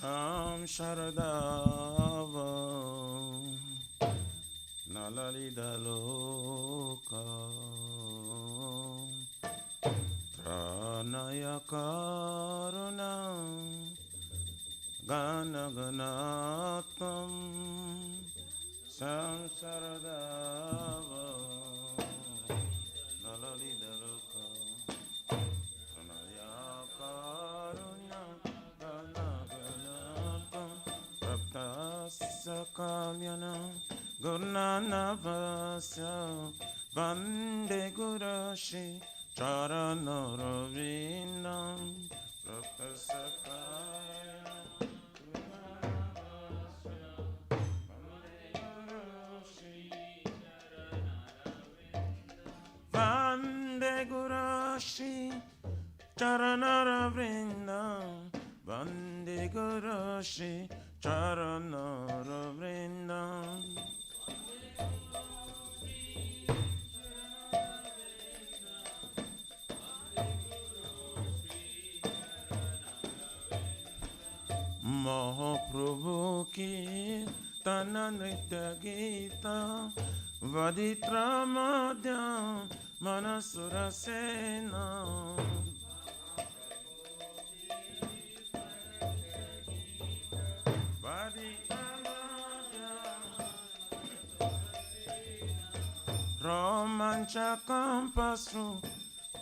Sham Sharadava Nalalida Loka Tranaya Karuna Gana Ganatam Sham Sharadava Nalalida Loka Tranaya Karuna Sakalyana Gurnanavasya Vande Gurashi Charanaravinam Prapasakaya Vande Gurashi Charanaravinam Vande Gurashi Charanaravrindam Mahaprabhu ki Tananritya Gita Vaditra Madhya Manasura Sena Romancha Kampasru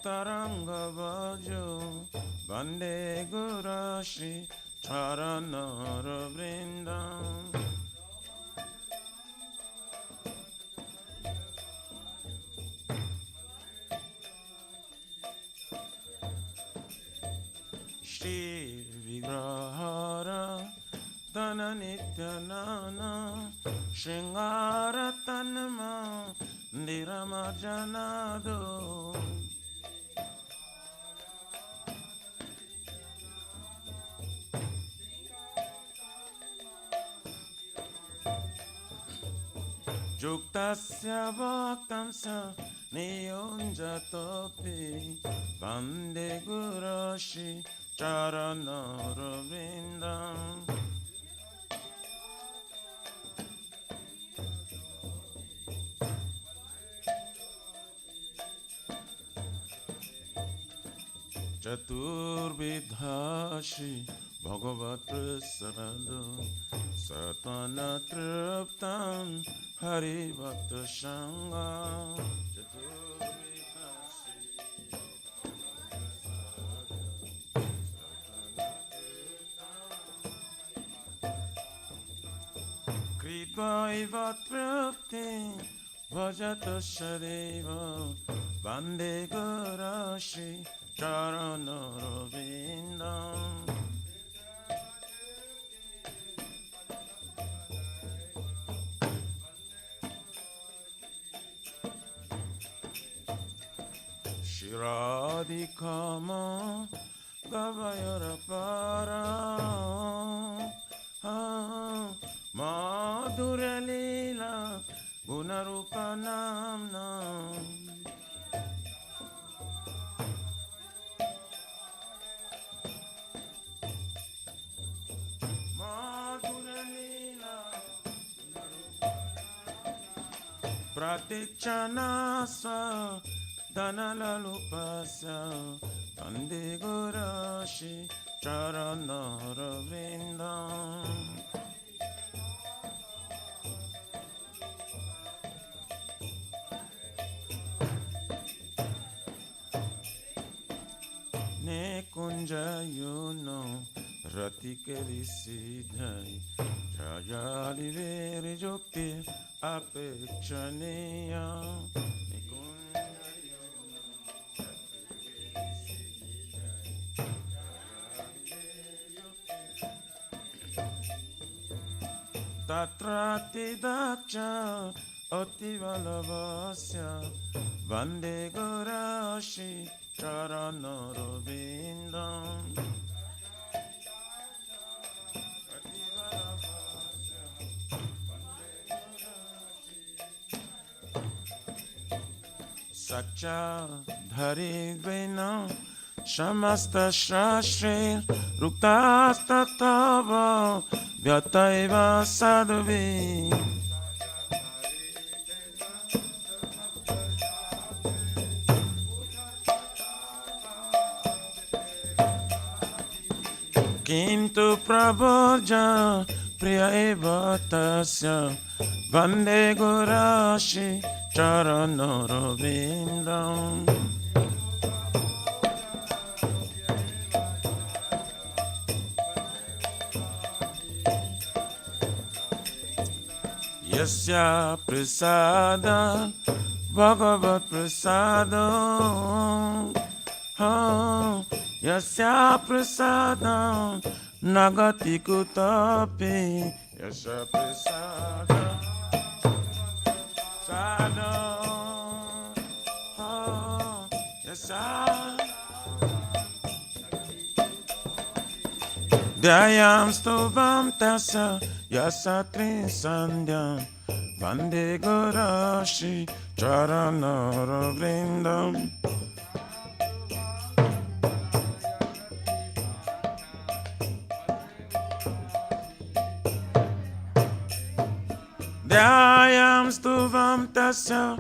Taranga Vajo Vande Gurashi Charanaravrindam Shri Vigrahara Dana Nityanana Shringara Tanma Niramajanado Juktasya Bhaktamsa Niyonjatopi Vande Gurashi Charanaravrindam Chaturvidhashi Bhagavat Prasarado Satana Triptam Hari Bhakta Shanga Kritva iva tripti Vajata Shadeva Vande Gurashi Charanaravrindam Shiradikama Gavayara Para Madhurya Leela Gunarupa Namnam Pratichanasva Dhanalalupasya Vande Gurashi Charanaravrindam Ne kunja yuno Ratikeri Siddhai Jayali Veri Jokti Apechaniya Tatrati Daksha Ativalavasya Vande Gurashi Charanaravrindam Sacha Dhari Vena Shamasta Shashri Ruktasta Tava Vyataiva Sadhavi Kintu Prabhaja Priya Eva Tasya Vande Gurashi Charanarvindam Yasya Prasada Bhagavat Prasada Yasya Prasada Nagati Kutapi Yasya Prasada Sada Yasya Dayam Stovam Tasa Yasatri Sandhyam Vande Gurashi Charanara Vrindam Dhyayam Stuvam Tasya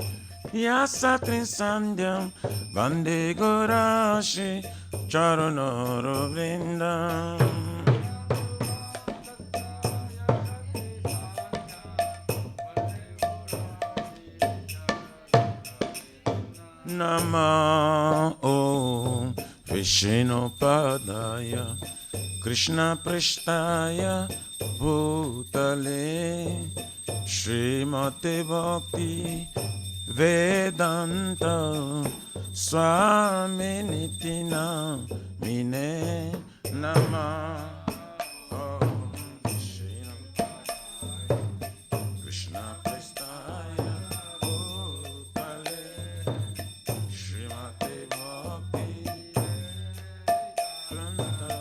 Yasatri Sandhyam Vande Gurashi Charanara Vrindam Nama Om Vishnu Padaya Krishna Prishtaya Bhutale Srimate Bhakti Vedanta Swami Nitina Mine Nama Om Vishnu Krishna Prishtaya Bhutale Srimate Bhakti Vedanta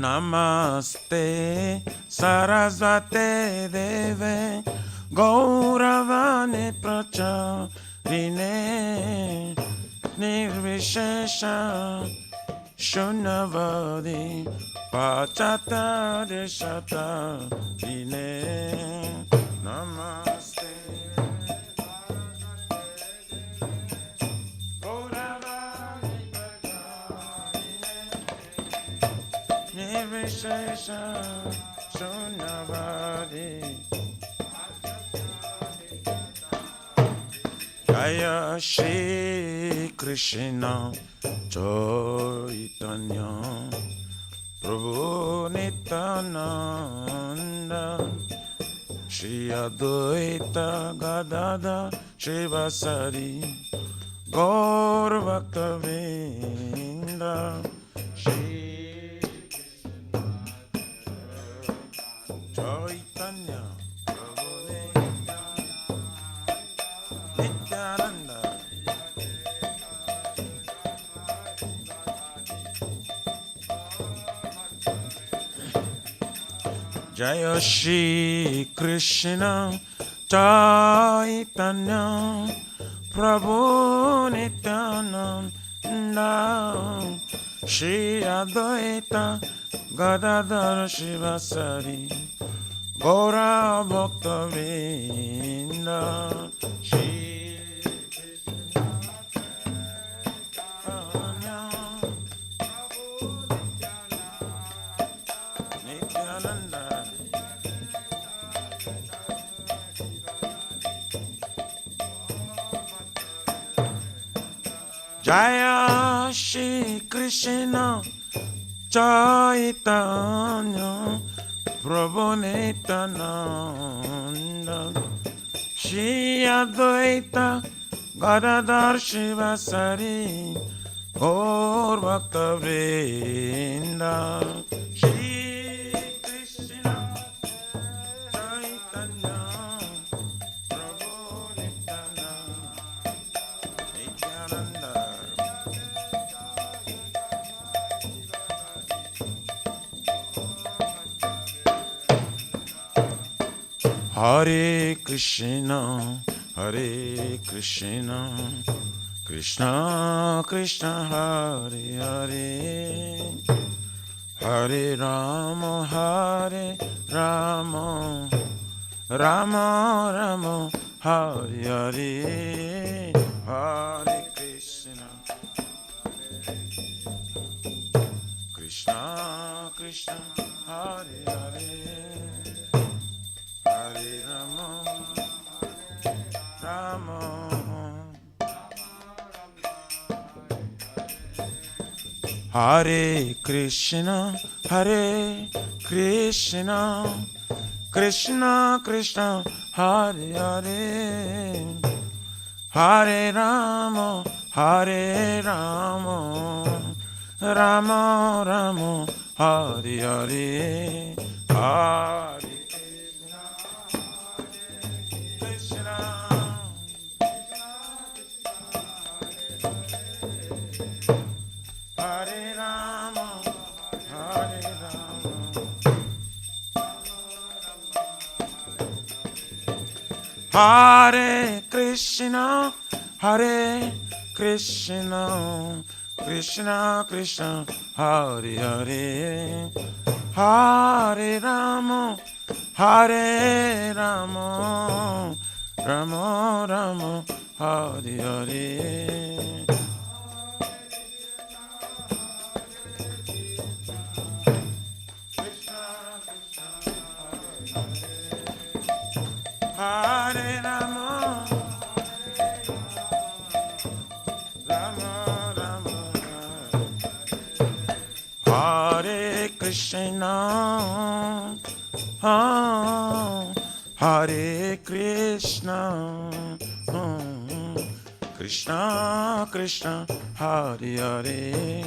Namaste Sarasvate Deve Gauravane Pracharine Nirvishesha Shunavadi Pachata Deshata Dine Namaste Nirvishesha Shunavadi Jaya Shri Krishna Chaitanya Prabhu Nityananda Shri Advaita Gadada Shivasari Gaur Bhaktavinda Shri Chaitanya Prabhu Nityananda Jaya Shri Krishna Chaitanya Prabhu Nityananda Shri Advaita Gadadhara Shivasari Gaura Bhaktavinda Shri Nityananda Jaya Shri Krishna Chaitanya Prabhu Nityananda Shri Advaita Gadadhar Shivasari Gaur Bhaktavinda Shri Krishna Chaitanya Prabhu Nityananda Hare Krishna Hare Krishna, Krishna Krishna, Hare Hare, Hare Rama, Hare Rama, Rama Rama, Hare Hare, Hare Krishna, Krishna Krishna, Hare Hare, Hare Rama, Rama. Hare Krishna, Hare Krishna, Krishna Krishna, Hare Hare, Hare Rama, Hare Rama, Rama Rama, Hare Hare, Hare Krishna, Hare Rama, Hare Rama, Hare Krishna, Hare Krishna, Krishna Krishna, Hare Hare, Hare Rama, Hare Rama, Rama Rama, Hare Hare. Hare Rama, Rama Rama, Hare Krishna, Hare Krishna, Krishna Krishna, Hare Hare,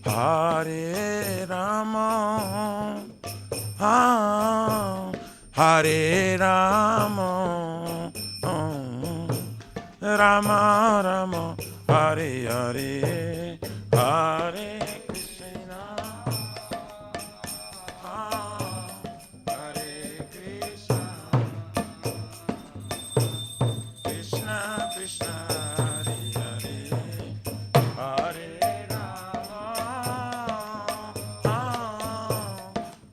Hare Rama, Hare Rama, Rama Rama, Hare Hare, Hare Krishna, Hare Krishna, Krishna Krishna, Hare Hare, Hare Rama,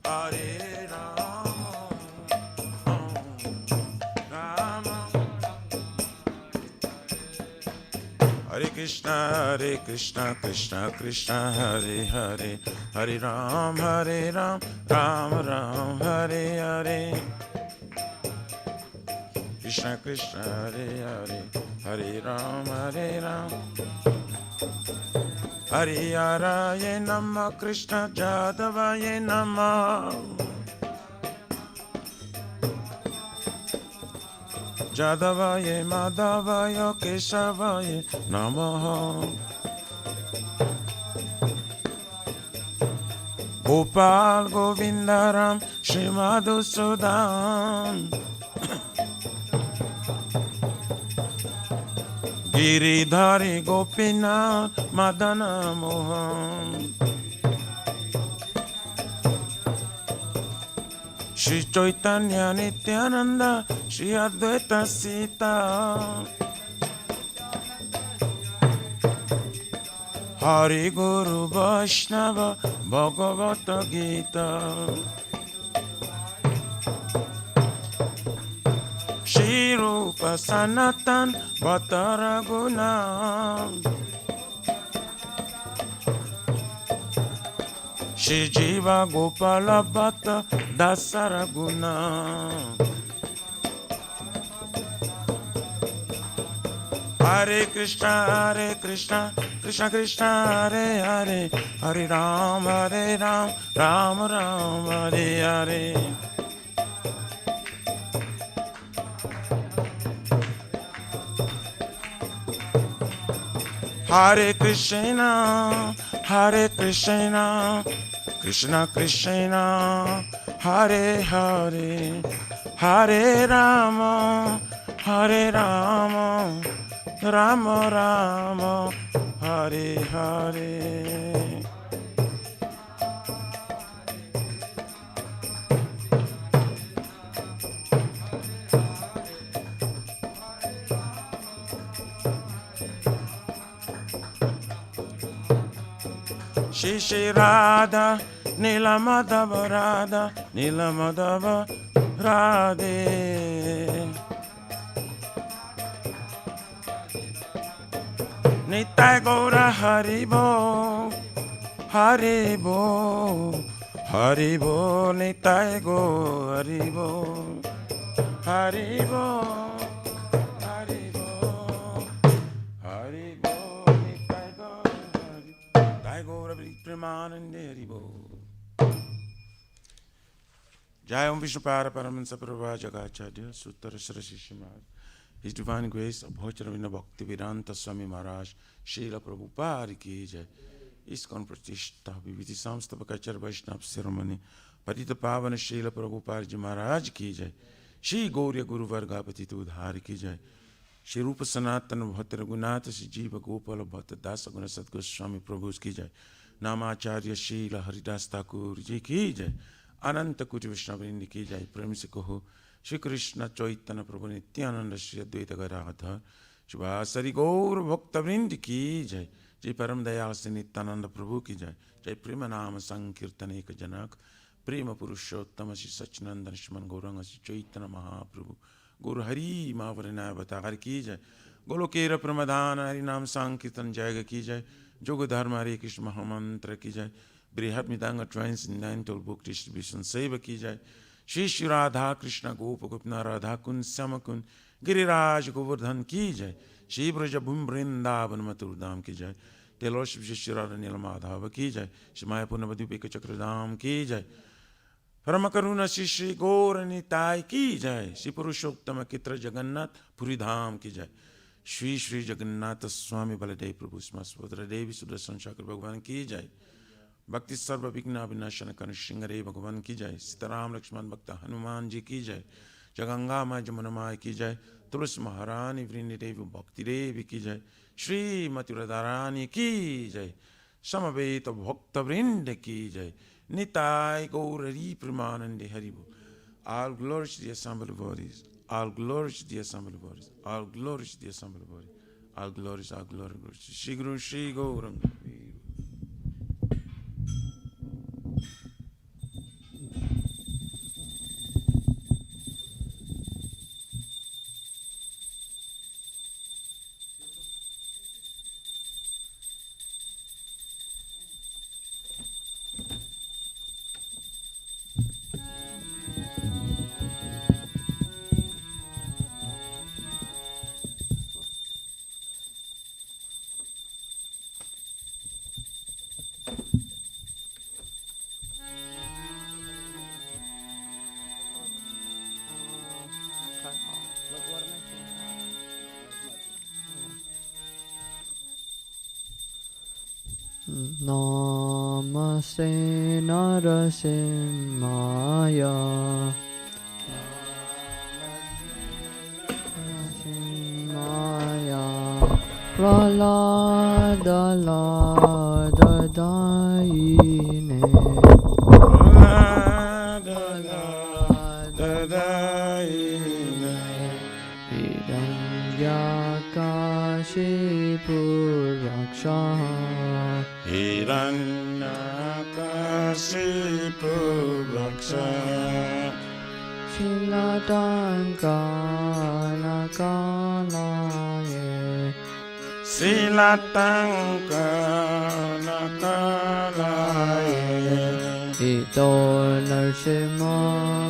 Hare Rama, Rama. Hare Krishna, Krishna Krishna, Hare Hare, Hare Ram, Ram Ram, Hare Hare. Krishna Krishna, Hare Hare, Hare Ram, Hare Haraye Namah, Krishna Jadavaye Namah, Jadavaye Madhavaye Kesavaye Namaha. Gopal Govindaram Shri Madhusudan, Giridhari Gopinath Madana Mohan, Shri Chaitanya Nityananda Shri Advaita Sita, Hari Guru Vaishnava Bhagavata Gita, Shri Rupa Sanatan Bhattaraguna, Shri Jiva Gopala Bhatta Dasaraguna, Hare Krishna, Krishna Krishna, Hare Hare, Hare Ram, Ram Ram, Hare Hare. Hare Krishna, Krishna Krishna, Hare Hare, Hare Rama, Rama Rama, Hare Hare. Shri Radha, Nila Madhava Radha, Nila Madhava Radhe. Nitai Gaura Haribo, Haribo, Haribo, Nitai Gaura Haribo, Haribo, Haribo, Haribo, Nitai Gaura Premanande Haribo. Jai Om Vishnupada Paramahansa Prabhupada Jagacharya Suttara Saraswati Srimad. His Divine Grace, Abhojravina Bhakti Vedanta Swami Maharaj, Srila Prabhupada ki jai. ISKCON Pratishta, Viviti Samstavakachar Vaishnav Siromani, Patita Pavana Srila Prabhupada Ji Maharaj ki jai. Shri Gaurya Guru Varga Patita Udhari ki jai. Shri Rupa Sanatana Bhatta Raghunatha Shri Jiva Gopala Bhatta Dasa Guna Sat Goswami Prabhu ki jai. Namacharya Srila Haridas Thakur Ji ki jai. Ananta Kuti Vishnavrinda ki jai. Prem se kaho Shri Krishna Chaitanya Prabhu Nityananda Shri Advaita Gadadhar Shivasari Gaur Bhakta Vrindi ki jai. Jai Param Dayal Shri Nityananda Prabhu ki jai. Jai Prema Nama Sankirtaneka Janak Prema Purushottama Shri Sachinandana Shriman Gauranga Shri Chaitanya Mahaprabhu Guru Hari Mahavarana Bhatagari ki jai. Golokera Pramadhana Hari Nam Sankirtan Jaiga ki jai. Joga Dharma Hare Krishna Mahamantra ki jai. Brihat Midanga Transcendental Book Distribution Seva ki jai. Shri Shri Radha Krishna Gopa Gopna Radha Kun Samakun Giriraj Govardhan ki jai. Shri Braja Bhum Vrindavan Mathurdham ki jai. Taylor Shri Shri Radha Nila Madhava ki jai. Shri Mayapurna Madhupeka Chakradham ki jai. Paramakaruna Shri Shri Gauranitai ki jai. Shri Purushottama Kitra Jagannath Puridham ki jai. Shri Shri Jagannath Swami Baladev Prabhu Smasvadra Devi Sudarshan Chakra Bhagavan ki jai. Bhakti Sarva Vigna Vinashana Kanishingare Bhagavan ki jai. Sitaram Lakshman Bhakta Hanuman ji ki jai. Jaganga Ma Jamuna Mai ki jai. Tulsi Maharani Vrindi Devi Bhakti Devi ki jai. Shri Mati Radharani ki jai. Samaveta Bhakta Vrindi ki jai. Nitai Gaurari Premanande Haribo. All glories to the assembled bodies. All glories to the assembled bodies. All glories to the assembled bodies. All glories, all glory, glories. Shri Guru Shri Gauranga. Namaste Narasimhaya Narasimhaya Prahlada Ladadaine Hiranyakashipu Hiranyakashipu Raksha Silatankanakalaye Silatankanakalaye Ito Narsimha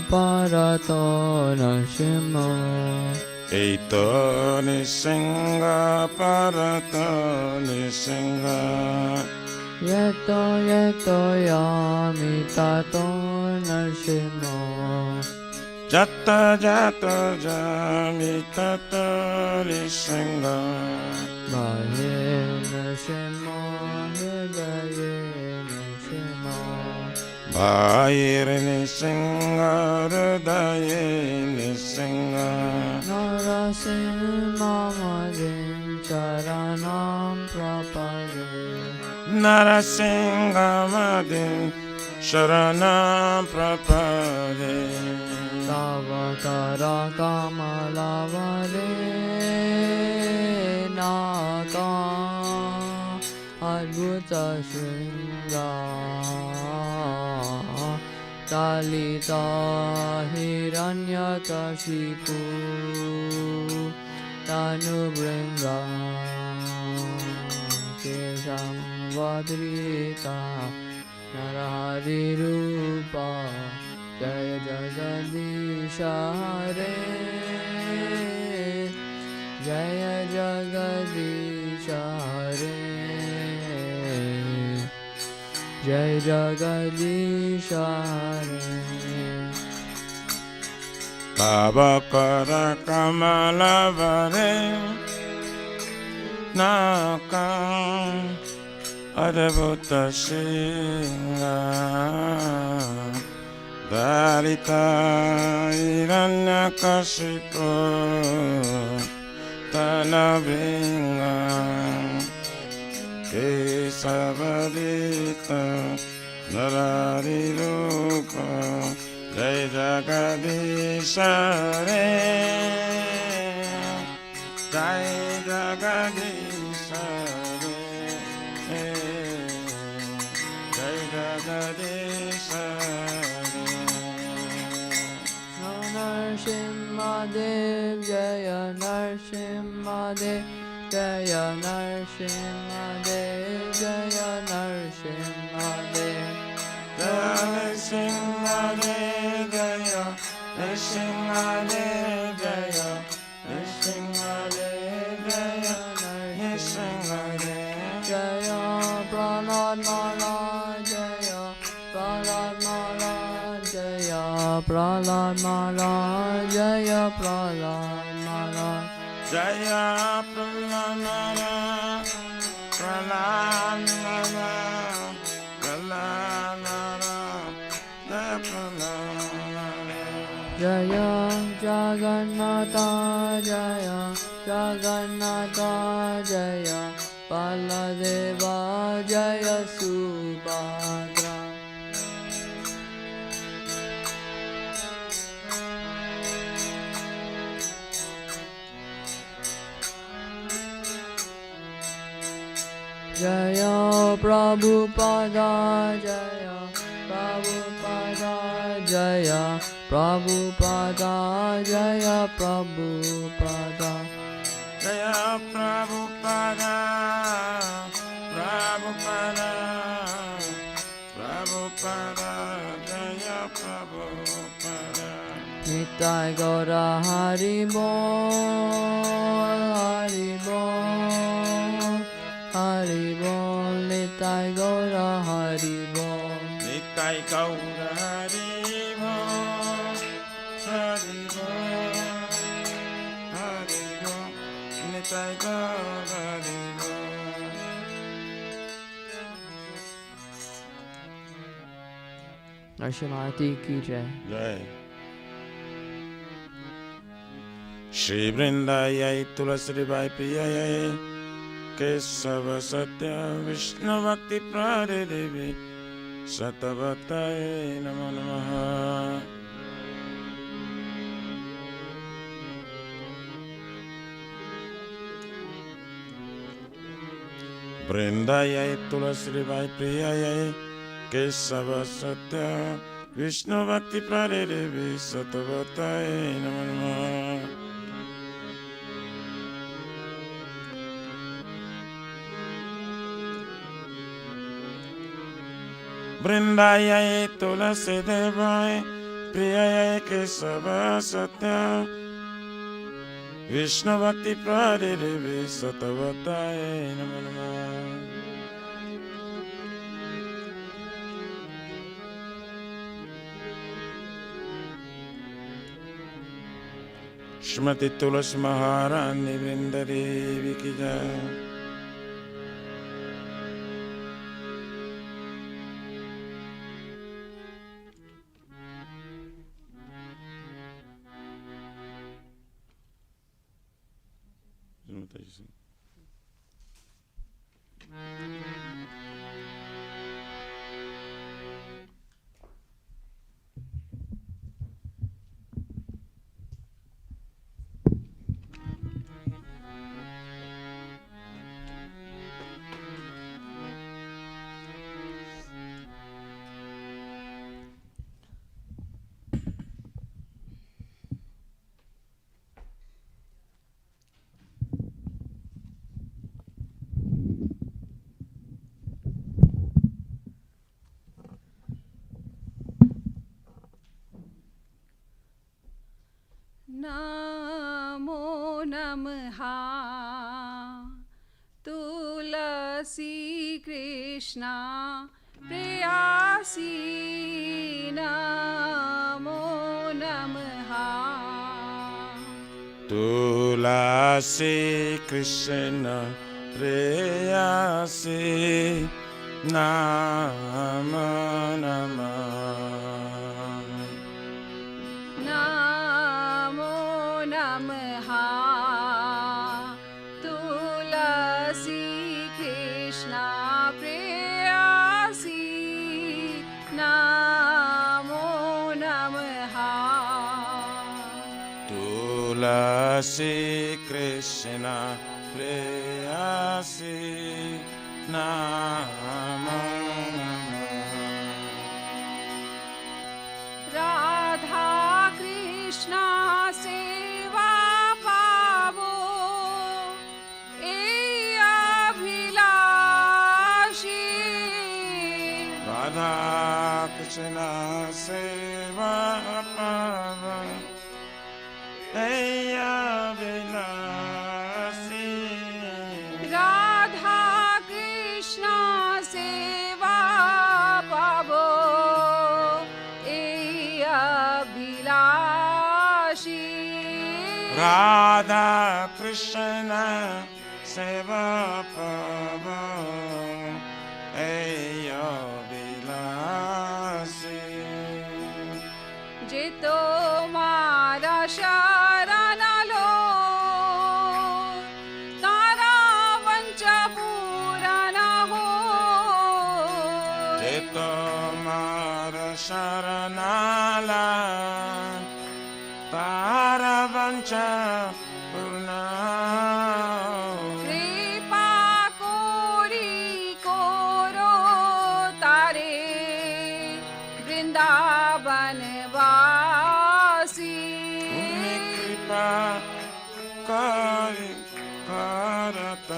Parato Narsimha Ito Nisingha Parato Nisingha Yeto yeto yami tato narsimha Jatta jatta jami tatta nisingha Bahe narsimha hidaye narsimha Bhayir nisingha hridaye nisingha Narasimha madin charanam prapade Narasingha Madin Sharanam Prapade Tavakara Kamalavare Naka Adbhuta Bhuta Shringa Talita Hiranyakashipu Tanubringa Kesam Vadrita Narahari Rupa Jaya Jagadisha Hare Jaya Jagadisha Hare Jai Jagadisha Hare Abakara Kamala Vare Nakam Adabhuta Shinga Dalita Hiranyakashipu Tanabringa Kesavadita Narari Rupa Jai Jagadisha Hare Jai Jagadisha Hare Jai Jagadisha Narsimhadev Jaya Narsimhadev Jaya Narsimhadev Jaya Narsimhadev Jaya Nrsimhadev Jaya Nrsimhadev Jaya Nrsimhadev Jaya Nrsimhadev Jaya Prahlad Maharaj Jaya Prahlad Maharaj Jaya Prahlad Maharaj Jaya Prahlad Maharaj Jaya Prahlad Prahlad Jaya Jagannatha Jaya Jagannatha Jaya Baladeva Jaya Subhadra Jaya Prabhupada Jaya Prabhupada Jaya Prabhupada Jaya Prabhupada Jaya Prabhupada Prabhupada Prabhupada Jaya Prabhupada Nitai Gaura Hari Bol Hari Bol Hari Bol Nitai Gaura Hari Bol Nitai Gaura Hari Bol Hari Bol Hari Bol Nitai Gaura Hari Bol Mangala Aarti ki jai. Jai Shri Vrindayai Tulasri Vai Priyayai Kesava Satya Vishnu Bhakti Prade Devi Satavataye Namo Namaha Vrindayai Tulasri Vai Priyayai Kesava Satya Vishnu Bhakti Prade Devi Satavataye Namo Namaha Vrindayai Tulasi Devai Priyayai Kesava Satya Vishnu Bhakti Prade Devi Satavataye Namo Namaha Shrimati Tulasi Maharani Vrindadevi Ki Jai नमो नमः तुलसी कृष्णा प्रेयसी नमो नमः तुलसी कृष्ण प्रेयसी नमो नमः नमो नमः तुलसी कृष्णा प्रेयसी नमो नमः तुलसी कृष्ण प्रेयसी नमो नमः राधा कृष्णा सेवा पावो ए अभिलाषी राधा कृष्ण सेवा पावा अभिलाषी राधा कृष्णा सेवा पावो ए अभिलाषी राधा कृष्ण सेवा पावा अभिलाषी जे तुम्हारा शरण लो तारा वंच पूरन हो जे तुम्हार शरणाला तारा वंच पूर्ण कृपा कोरी कोरो तारे वृंदावन वासी तुम्हें कृपा करत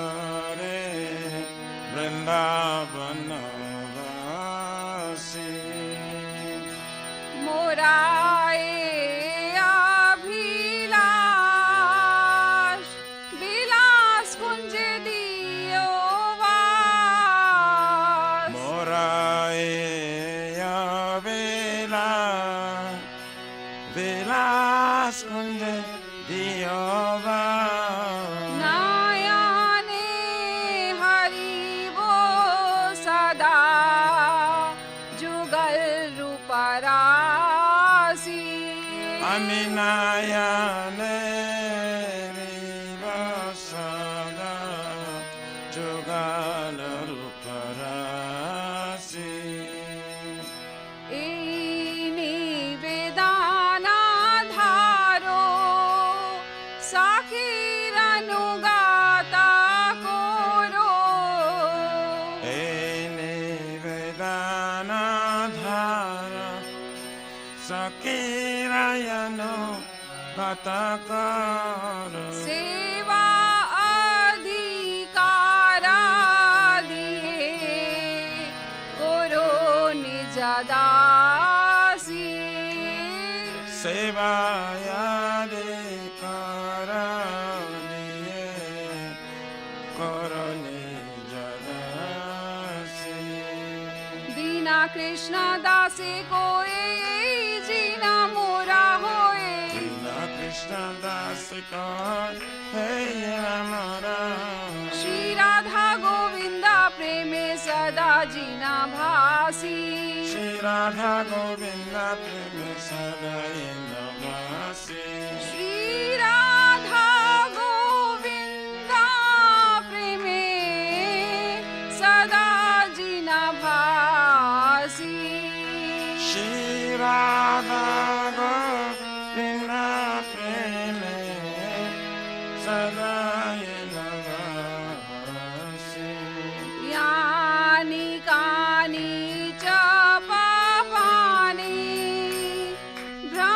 रे वृंदावन वासी मोराए अभिलाष विलास कुंज दियो वास मोराए विलास कुंज दियोवा नयने हरि वो सदा जुगल रूपरासी अमी नयने सदा जुगल रूपरासी निवेदना धारो साखीर अनुगाता कोरो निवेदना धार सकीरायनो गतकार सेवा अधिकारा दिए कोरो निज दासी सेवायारे करनिए करने जदासी दीना कृष्ण दासे कोए जीना मोरा होए दीना कृष्ण दास को हे हमारा श्री राधा गोविंदा प्रेमे सदा जीना भासी श्री राधा गोविंद प्रेम सदाय नवासी श्री राधा गोविंदा प्रेमे सदा जीना भासी श्री राधा गोविंद प्रेम सदाय नवासी यानि कानि च पापानि भ्रमन्ति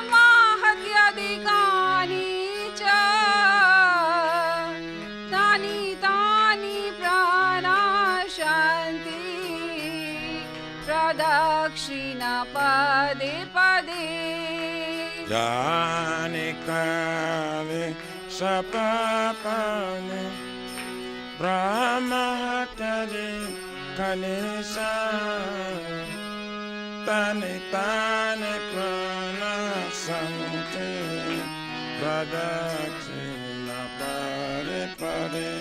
Jani Kali Sapapani Brahma Tali Kanisa Tani Tani Prana Santi Pradati La Pare Pare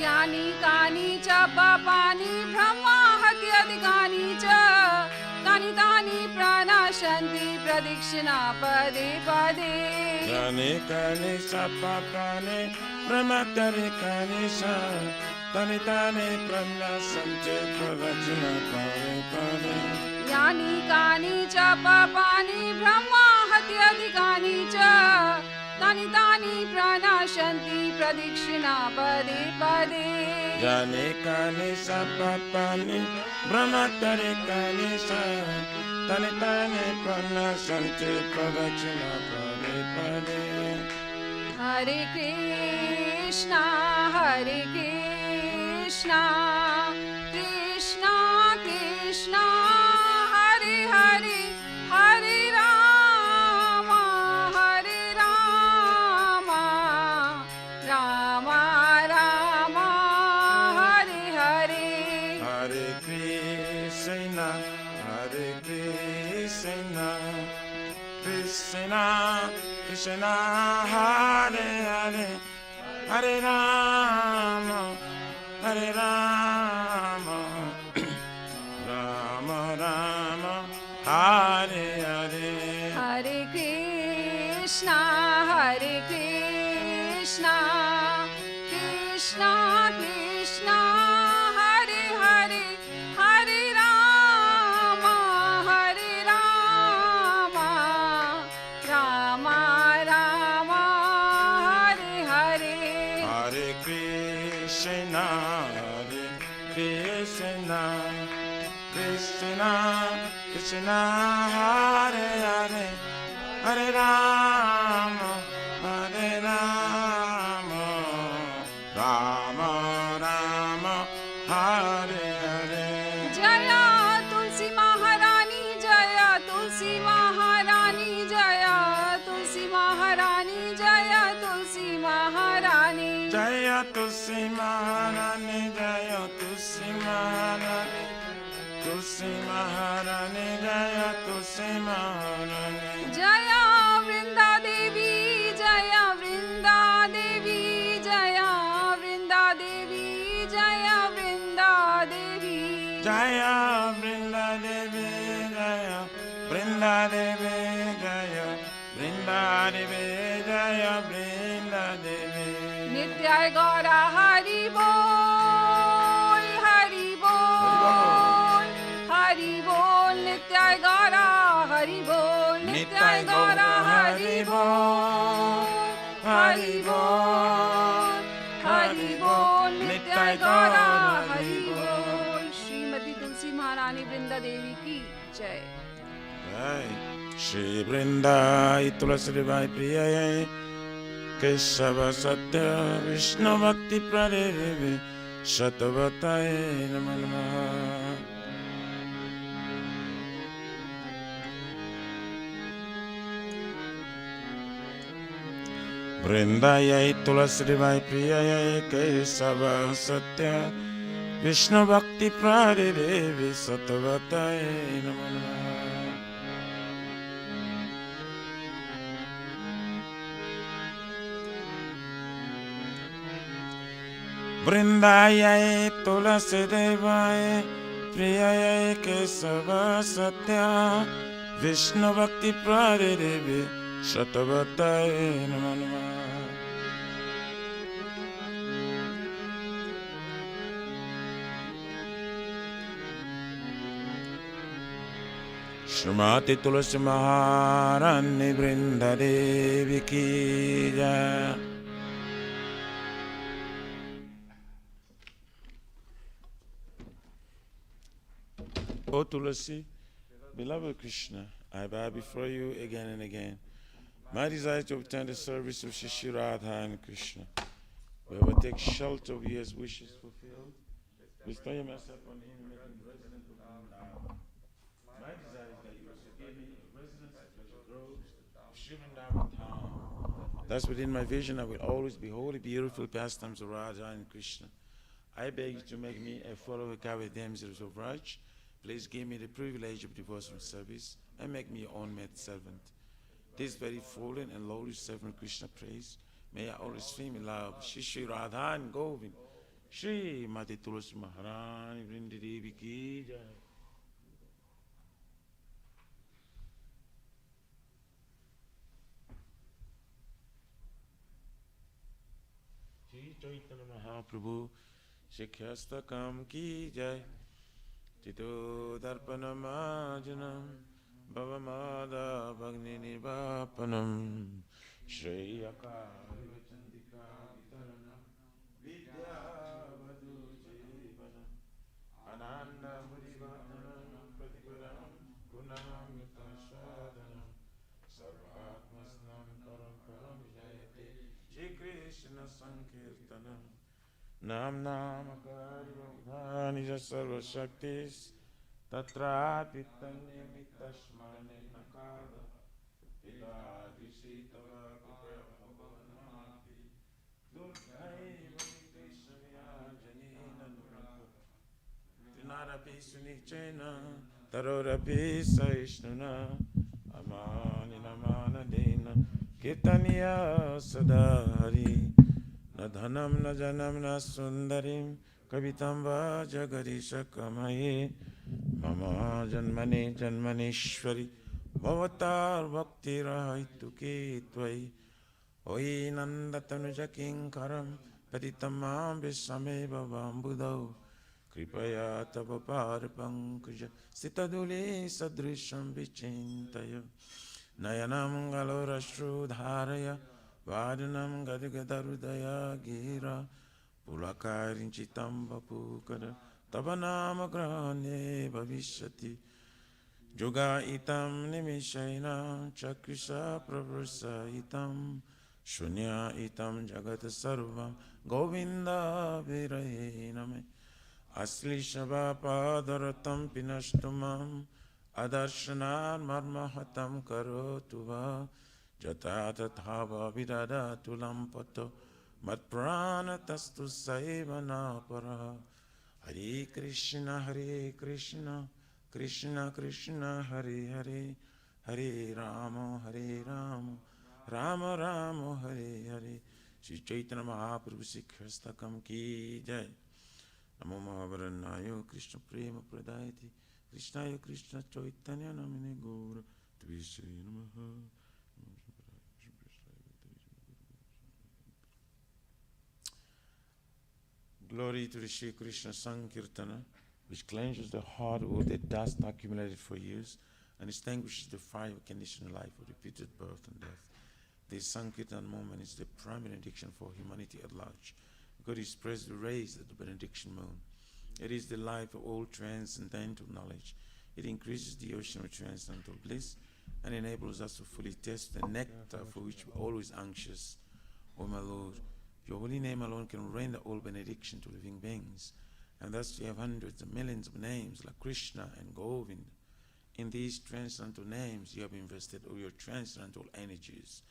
यानि कानि च पापानि ब्रह्मा हत्याधिकानि च तानि तानि प्रणाशन्ति प्रदक्षिणा पदे पदे यानि कानि च पापानि ब्रह्माहत्याधिकानि च तानि तानि प्रणाशन्ति प्रदक्षिणा पदे पदे यानि कानि च पापानि ब्रह्मा हत्याधिकानि च तानि तानि प्रणाशन्ति प्रदक्षिणा पदे पदे यानि कानि च पापानि ब्रह्माहत्याधिकानि च तानि तानि प्रणाशन्ति प्रदक्षिणा पदे पदे हरे Krishna Krishna Krishna Hare Hare Hare Ram Ram Ram Hare Hare Hare Krishna, Krishna Krishna, Hare Hare, Hare Rama, Rama Rama, Hare Hare. हरे Krishna Krishna Krishna Hare Hare Hare Ram Ram Hare Hare Hare Krishna, Krishna Krishna, Hare Hare, Hare Rama, Rama Rama, Hare Hare. Jaya तुलसी महारानी जया तुलसी महारानी जया तुलसी महारानी जया तुलसी महारानी Jaya Tulsi Maharani, Jaya Tulsi Maharani, Tulsi Maharani, Jaya Tulsi Maharani. Jaya Vrinda Devi Jaya Vrinda Devi Jaya Vrinda Devi Jaya Vrinda Devi Jaya Brinda Devi, Jaya Brinda Devi, Jaya Brinda Devi, Jaya Brinda Devi. नित्याय गौरा हरि बोल हरि बोल हरि बोल नित्याय गौरा हरि बोल नित्याय गौरा हरि बोल हरि बोल हरि बोल नित्याय गौरा हरि बोल श्रीमती तुलसी महारानी वृंदा देवी की जय Jai Shri Vrindai Tulasi Vai Priyai Kesava Satya Vishnu Bhakti Pradevi Shatavatai Namo Namaha. Vrindayai Tulasi Vai Priyai Kesava Satya Vishnu Bhakti Pradevi Shatavatai Namo Namaha. Vrindayai Tulasi Devai Priyayai Kesava Satya Vishnu Bhakti Pradevi Shatavatai Namo Namaha. Shrimati Tulasi Maharani Vrinda Devi Ki Jai. O Tulasi, beloved Krishna, I bow before you again and again. My desire to obtain the service of Shri Radha and Krishna. Whoever takes shelter of you as wishes fulfilled, bestow yourself on him, making resident of him now. My desire is that you also give me a residence of pleasure groves, Thus, within my vision, I will always behold the beautiful pastimes of Radha and Krishna. I beg you to make me a follower of damsels of Raj. Please give me the privilege of devotional service and make me your own maid servant. This very fallen and lowly servant Krishna prays. May I always feel in love. Shri Radha and Govind. Shri Mati Tulsi Maharani Vrindi Devi Ki Jai. Shri Chaitanya Mahaprabhu Shikhyastakam Ki Jai. Tito Darpanamajanam Bhavamada Bhagni Nivapanam Shri Akari Vachandika Vitaranam Vidya Vadu Jivanam Ananda Murivadanam Pratiparam Gunam Yutashadanam Sarvatmasnam Param Param Jayate Shri Krishna Sankirtanam Nam Namakari Vabhani Sarva Shaktis Tatra Titanyamita Smane Nakada Vidadi Sitava Kapaya Bhavanamati Durgai Vamiti Samya Janina Nuraka Trinarapi Sunichena Tarorapi Saishnuna Amani Namana Dena Kirtaniya Sadari Na dhanam na janam na sundarim kavitam va jagarisha kamaye mama janmane janmaneshwari bhavatar bhakti rahituke tvai oi nandatanuja kinkaram patitamam visame bhavambudau kripaya tava par pankuja sitadule sadrisham vichintaya nayanam galorashru dharaya Vadanam Gadagadharudaya Gira Pulakarinchitam Vapukara Tavanama Grahane Bhavishati Yoga itam nimishaina Chakrisa Pravrsa itam Shunya itam Jagata Sarvam Govinda Virayename Asli Shava Padaratam Pinashtumam Adarshanar Marmahatam Karotuva Jata tathava vidada tulampato matprana tastu saivana para Hare Krishna Krishna Krishna Hare Hare Hare Rama Rama Rama Hare Hare Shri Chaitanya Mahaprabhu Sikhastakam Ki Jai Namo Mahavaranayo Krishna Prema Pradayati Krishnaya Krishna Chaitanya Namine Gaura Tvishri Namaha Glory to the Shri Krishna Sankirtana, which cleanses the heart of the dust accumulated for years and extinguishes the fire of conditional life of repeated birth and death. This Sankirtan moment is the prime benediction for humanity at large, because it spreads the rays of the benediction moon. It is the life of all transcendental knowledge. It increases the ocean of transcendental bliss and enables us to fully taste the nectar for which we are always anxious. O my Lord, your holy name alone can render all benediction to living beings, and thus you have hundreds of millions of names like Krishna and Govind. In these transcendental names, you have invested all your transcendental energies.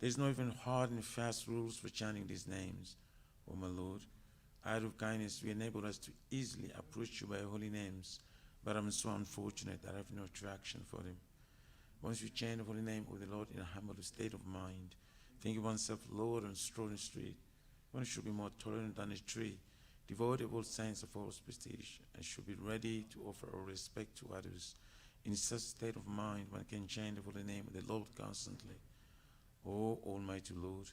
There is no even hard and fast rules for chanting these names. O my Lord, out of kindness, you enable us to easily approach you by your holy names, but I'm so unfortunate that I have no attraction for them. Once you chant the holy name of the Lord in a humble state of mind, think of oneself Lord on strolling street, one should be more tolerant than a tree, devoid of all signs of false prestige, and should be ready to offer all respect to others. In such state of mind, one can chant the holy name of the Lord constantly. O Almighty Lord,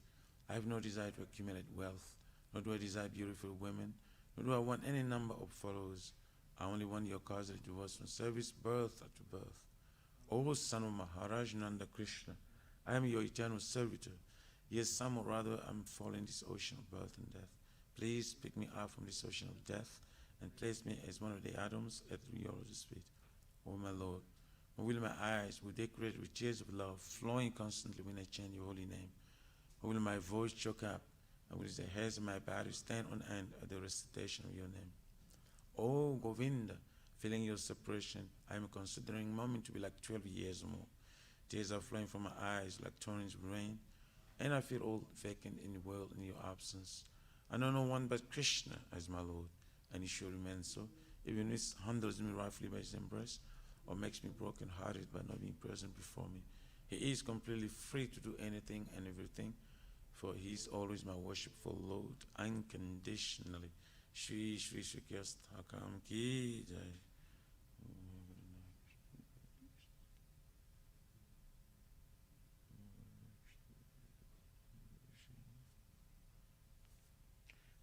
I have no desire to accumulate wealth, nor do I desire beautiful women, nor do I want any number of followers. I only want your cause of devotion, service, birth after birth. O son of Maharaj Nanda Krishna, I am your eternal servitor. Yes, some or rather I'm falling this ocean of birth and death. Please pick me up from this ocean of death and place me as one of the atoms at your Lord's feet. O my Lord, will my eyes will decorate with tears of love flowing constantly when I chant your holy name? Or will my voice choke up, and will the hairs of my body stand on end at the recitation of your name? O Govinda, feeling your separation, I am considering a moment to be like 12 years or more. Tears are flowing from my eyes like torrents of rain, and I feel all vacant in the world in your absence. I know no one but Krishna as my Lord, and he sure remains so, even if handles me roughly by his embrace, or makes me broken-hearted by not being present before me. He is completely free to do anything and everything, for he is always my worshipful Lord, unconditionally. Shri Shri Shri Hakam Ki Jai.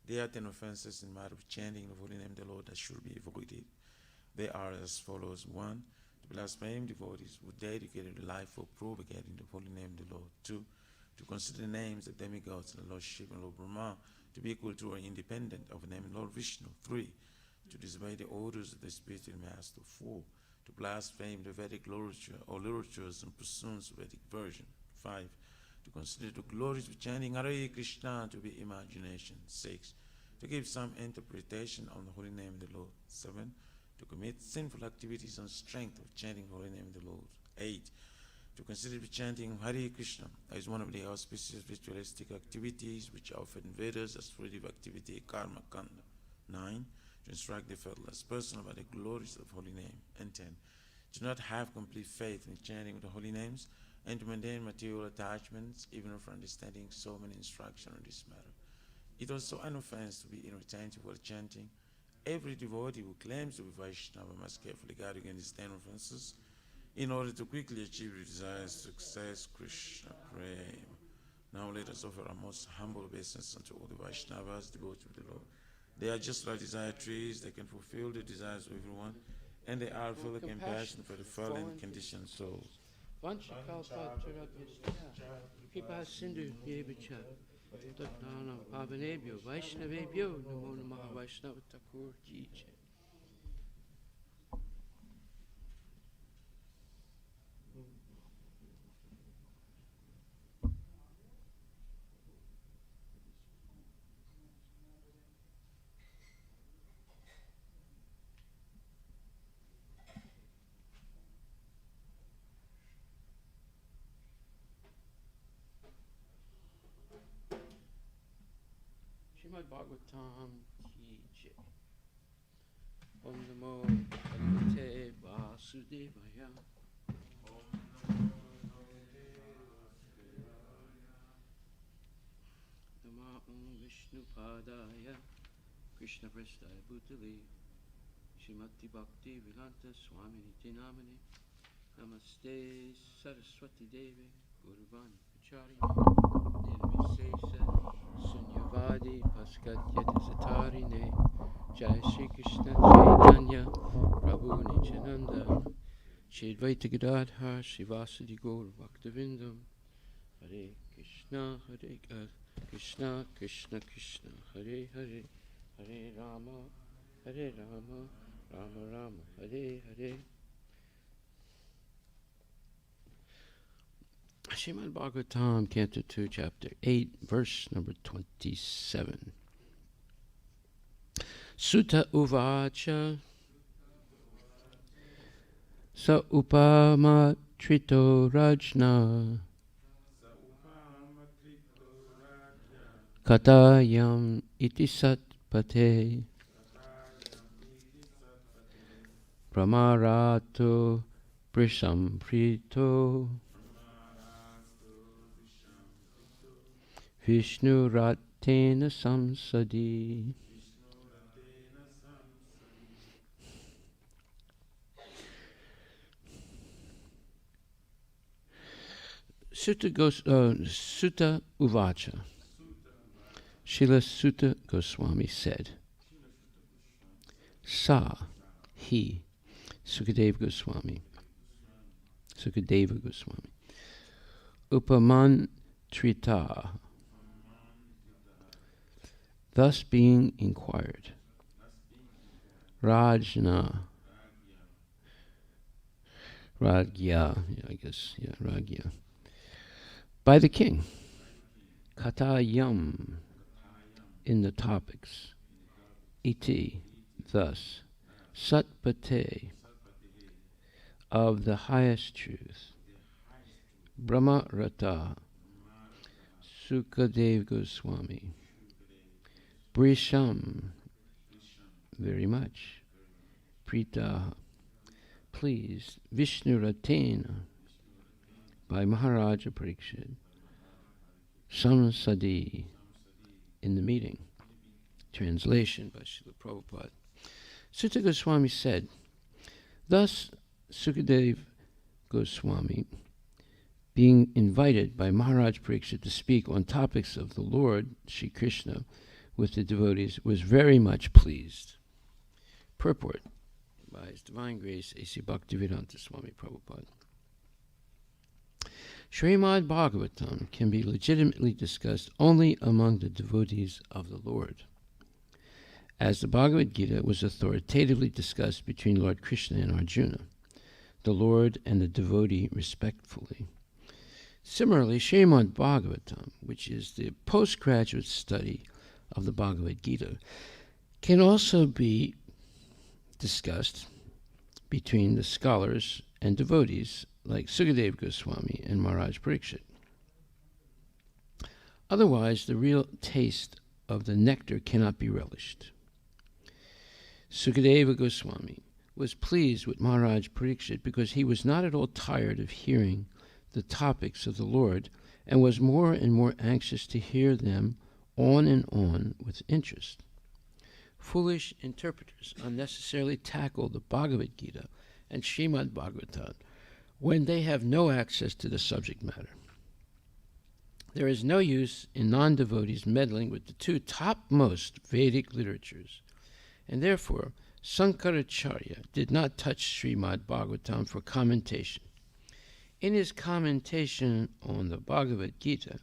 There are 10 offenses in matter of chanting the holy name of the Lord that should be avoided. They are as follows. 1. To blaspheme devotees who dedicated their life for propagating the holy name of the Lord. 2. To consider the names of demigods, the Lord Shiva and Lord Brahma, to be equal to or independent of the name of Lord Vishnu. 3. To disobey the orders of the spiritual master. 4. To blaspheme the Vedic literature or literatures and pursuits of Vedic version. 5. To consider the glories of chanting Hare Krishna to be imagination. 6. To give some interpretation on the holy name of the Lord. 7. To commit sinful activities on strength of chanting the holy name of the Lord. 8. To consider the chanting Hare Krishna as one of the auspicious ritualistic activities which are offered in Vedas as fruitive activity, karma kanda. 9. To instruct the faithless person about the glories of holy name. And 10. To not have complete faith in the chanting of the holy names, and to maintain material attachments, even after understanding so many instructions on this matter. It was also an offense to be inattentive while chanting. Every devotee who claims to be Vaishnava must carefully guard against these 10 offenses in order to quickly achieve the desired success. Krishna Prema. Now let us offer our most humble obeisance unto all the Vaishnavas, devotees of the Lord. They are just like desire trees, they can fulfill the desires of everyone, and they are full of compassion for the fallen conditioned souls. Kripa Sindhu Yevicha Tatnana Pavanebhyo Vaishnavebhyo Namo Namaha Vaishnava Thakur Ki Jai. Srimad Bhagavatam Ki Jai. Om Namo Bhagavate Vasudevaya. Nama Om Vishnu Padaya Krishna Prasthaya Bhutale Srimati Bhakti Vedanta Swami Niti Namane Namaste Saraswati Devi Guruvani Pachari Nirvisesa Sunyavadi Paskatyati Satarine Jai Shri Krishna Chaitanya Prabhu Nityananda Shri Advaita Gadadhar Srivasadi Gaur Bhaktivinoda Hare Krishna Krishna Krishna Krishna Hare Hare Hare Rama Rama Rama Hare Hare. Srimad Bhagavatam, Canto 2, Chapter 8, verse number 27. Sutta Uvacha Sa Upama Trito Rajna Katayam Iti Sat Pate Pramarato Prisham Prito Vishnu Ratena Samsadi. Sutta Uvacha. Srila Sutta Goswami said, Sa, he, Sukadeva Goswami, Upamantrita, thus being inquired, Rajna, Ragya, Ragya, by the king, Katayam, in the topics, Iti, thus, Satpate, of the highest truth, Brahma Rata, Sukadev Goswami, Brisham, very much, Prita, pleased, Vishnu Ratena, by Maharaja Parikshit, Samsadi, in the meeting. Translation by Srila Prabhupada. Sutta Goswami said, thus Sukadev Goswami, being invited by Maharaj Parikshit to speak on topics of the Lord Shri Krishna with the devotees, was very much pleased. Purport by His Divine Grace A.C. Bhaktivedanta Swami Prabhupada. Srimad Bhagavatam can be legitimately discussed only among the devotees of the Lord, as the Bhagavad Gita was authoritatively discussed between Lord Krishna and Arjuna, the Lord and the devotee respectfully. Similarly, Srimad Bhagavatam, which is the postgraduate study of the Bhagavad Gita, can also be discussed between the scholars and devotees like Sukadev Goswami and Maharaj Parikshit. Otherwise, the real taste of the nectar cannot be relished. Sukadeva Goswami was pleased with Maharaj Parikshit because he was not at all tired of hearing the topics of the Lord and was more and more anxious to hear them on and on with interest. Foolish interpreters unnecessarily tackle the Bhagavad Gita and Srimad Bhagavatam when they have no access to the subject matter. There is no use in non-devotees meddling with the two topmost Vedic literatures, and therefore Sankaracharya did not touch Srimad Bhagavatam for commentation. In his commentation on the Bhagavad Gita,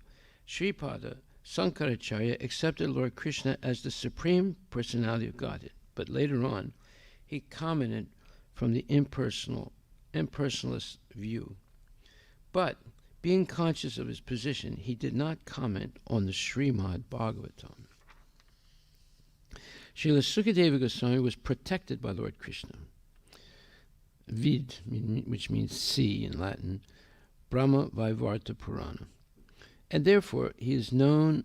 Sripada Sankaracharya accepted Lord Krishna as the Supreme Personality of Godhead, but later on he commented from the impersonalist view. But, being conscious of his position, he did not comment on the Srimad Bhagavatam. Srila Sukadeva Goswami was protected by Lord Krishna. Vid, which means sea in Latin, Brahma Vaivarta Purana. And therefore he is known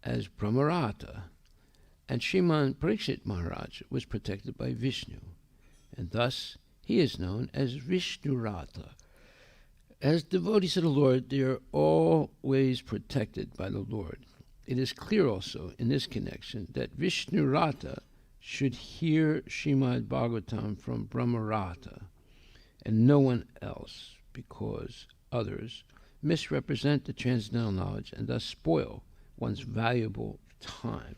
as Brahmarata, and Sriman Parikshit Maharaj was protected by Vishnu, and thus he is known as Vishnurata. As devotees of the Lord, they are always protected by the Lord. It is clear also in this connection that Vishnurata should hear Srimad Bhagavatam from Brahmarata and no one else, because others misrepresent the transcendental knowledge and thus spoil one's valuable time.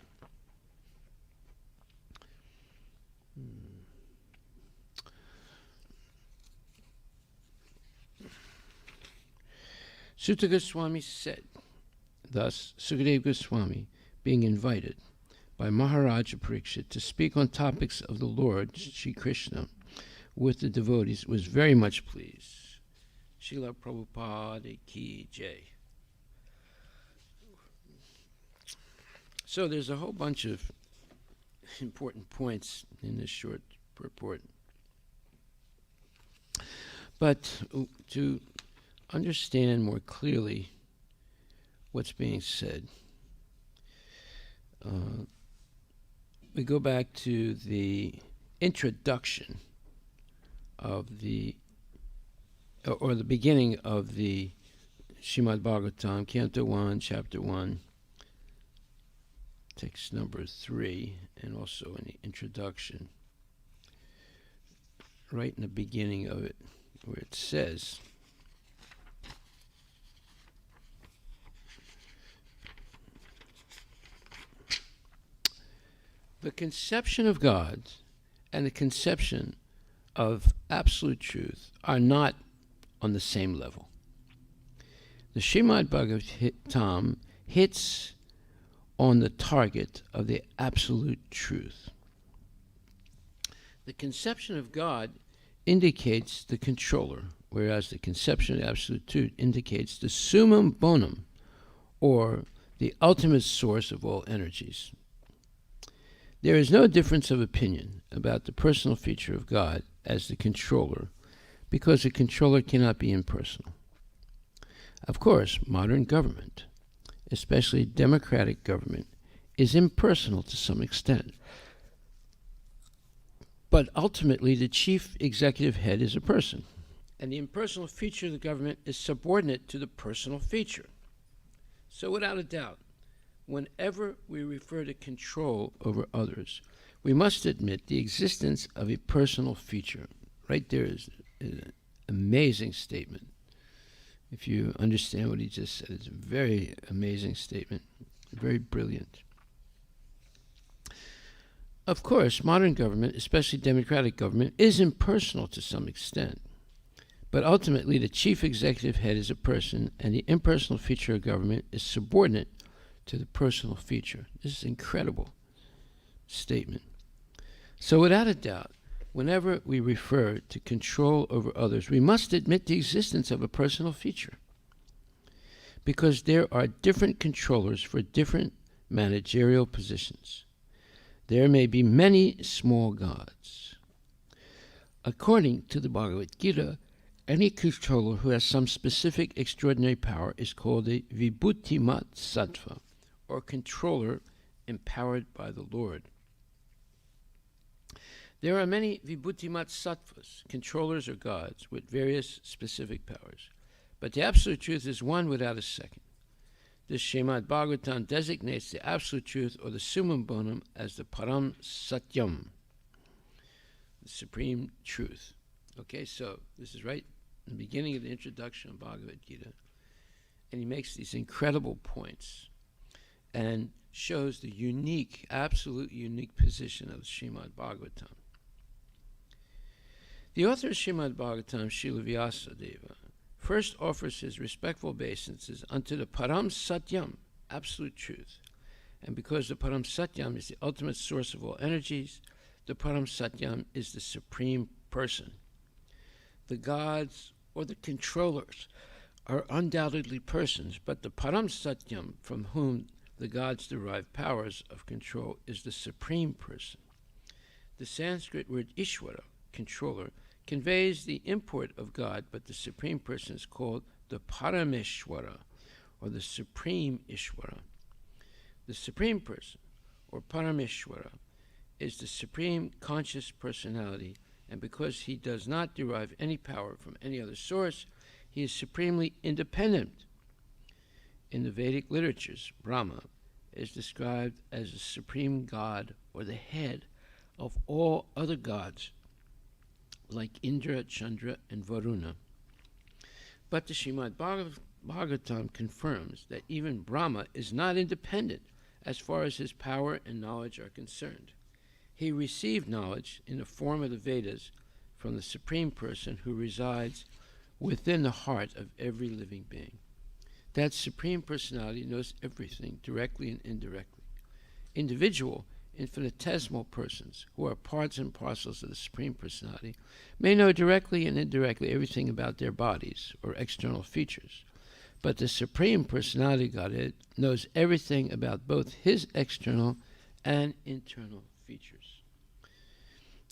Sutta Goswami said, thus Sukadeva Goswami, being invited by Maharaja Parikshit to speak on topics of the Lord Shri Krishna with the devotees, was very much pleased. Srila Prabhupada Ki Jai. So there's a whole bunch of important points in this short purport. But to understand more clearly what's being said, we go back to the introduction of the beginning of the Srimad Bhagavatam, Canto 1, Chapter 1, text number 3, and also in the introduction, right in the beginning of it, where it says, the conception of God and the conception of absolute truth are not on the same level. The Srimad Bhagavatam hits on the target of the absolute truth. The conception of God indicates the controller, whereas the conception of absolute truth indicates the summum bonum, or the ultimate source of all energies. There is no difference of opinion about the personal feature of God as the controller, because a controller cannot be impersonal. Of course, modern government, especially democratic government, is impersonal to some extent. But ultimately, the chief executive head is a person, and the impersonal feature of the government is subordinate to the personal feature. So without a doubt, whenever we refer to control over others, we must admit the existence of a personal feature. Right there is an amazing statement. If you understand what he just said, it's a very amazing statement, very brilliant. Of course, modern government, especially democratic government, is impersonal to some extent. But ultimately, the chief executive head is a person, and the impersonal feature of government is subordinate to the personal feature. This is an incredible statement. So without a doubt, whenever we refer to control over others, we must admit the existence of a personal feature, because there are different controllers for different managerial positions. There may be many small gods. According to the Bhagavad Gita, any controller who has some specific extraordinary power is called a Vibhutimat Sattva, or controller empowered by the Lord. There are many Vibhutimat Sattvas, controllers or gods, with various specific powers. But the absolute truth is one without a second. This Srimad Bhagavatam designates the absolute truth, or the summum bonum, as the Param Satyam, the supreme truth. Okay, so this is right in the beginning of the introduction of Bhagavad Gita, and he makes these incredible points and shows the unique, absolute unique position of the Srimad Bhagavatam. The author of Srimad Bhagavatam, Srila Vyasadeva, first offers his respectful obeisances unto the Param Satyam, absolute truth. And because the Param Satyam is the ultimate source of all energies, the Param Satyam is the supreme person. The gods or the controllers are undoubtedly persons, but the Param Satyam, from whom the gods derive powers of control, is the supreme person. The Sanskrit word Ishvara, controller, conveys the import of God, but the supreme person is called the Parameshwara, or the supreme Ishvara. The supreme person, or Parameshwara, is the supreme conscious personality, and because he does not derive any power from any other source, he is supremely independent. In the Vedic literatures, Brahma is described as the supreme god, or the head of all other gods, like Indra, Chandra, and Varuna. But the Srimad Bhagavatam confirms that even Brahma is not independent as far as his power and knowledge are concerned. He received knowledge in the form of the Vedas from the Supreme Person who resides within the heart of every living being. That Supreme Personality knows everything, directly and indirectly. Individual, infinitesimal persons, who are parts and parcels of the Supreme Personality, may know directly and indirectly everything about their bodies or external features. But the Supreme Personality Godhead knows everything about both his external and internal features.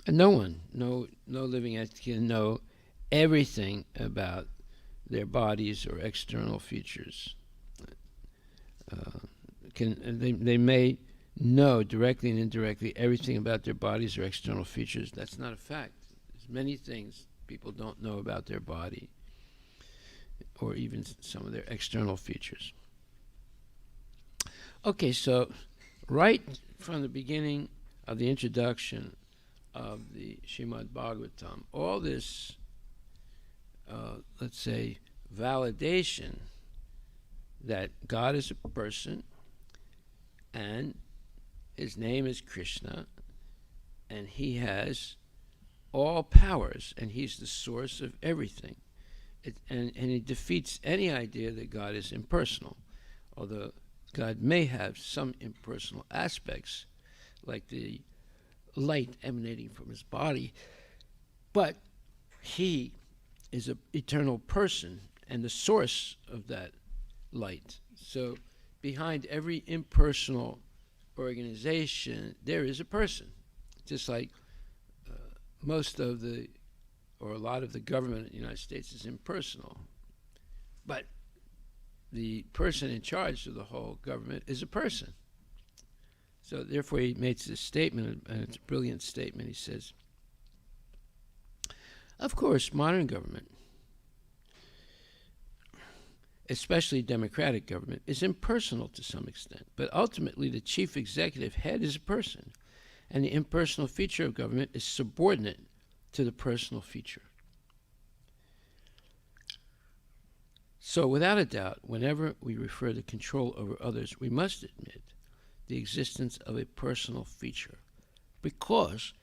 And no one, no living entity can know everything about their bodies or external features. They may know directly and indirectly everything about their bodies or external features. That's not a fact. There's many things people don't know about their body or even some of their external features. Okay, so right from the beginning of the introduction of the Srimad Bhagavatam, all this, let's say, validation that God is a person and his name is Krishna, and he has all powers, and he's the source of everything. And he defeats any idea that God is impersonal, although God may have some impersonal aspects, like the light emanating from his body, but he is an eternal person and the source of that light. So behind every impersonal organization, there is a person. Just like most of the, or a lot of the government in the United States is impersonal. But the person in charge of the whole government is a person. So therefore he makes this statement, and it's a brilliant statement. He says, of course, modern government, especially democratic government, is impersonal to some extent, but ultimately the chief executive head is a person, and the impersonal feature of government is subordinate to the personal feature. So without a doubt, whenever we refer to control over others, we must admit the existence of a personal feature, because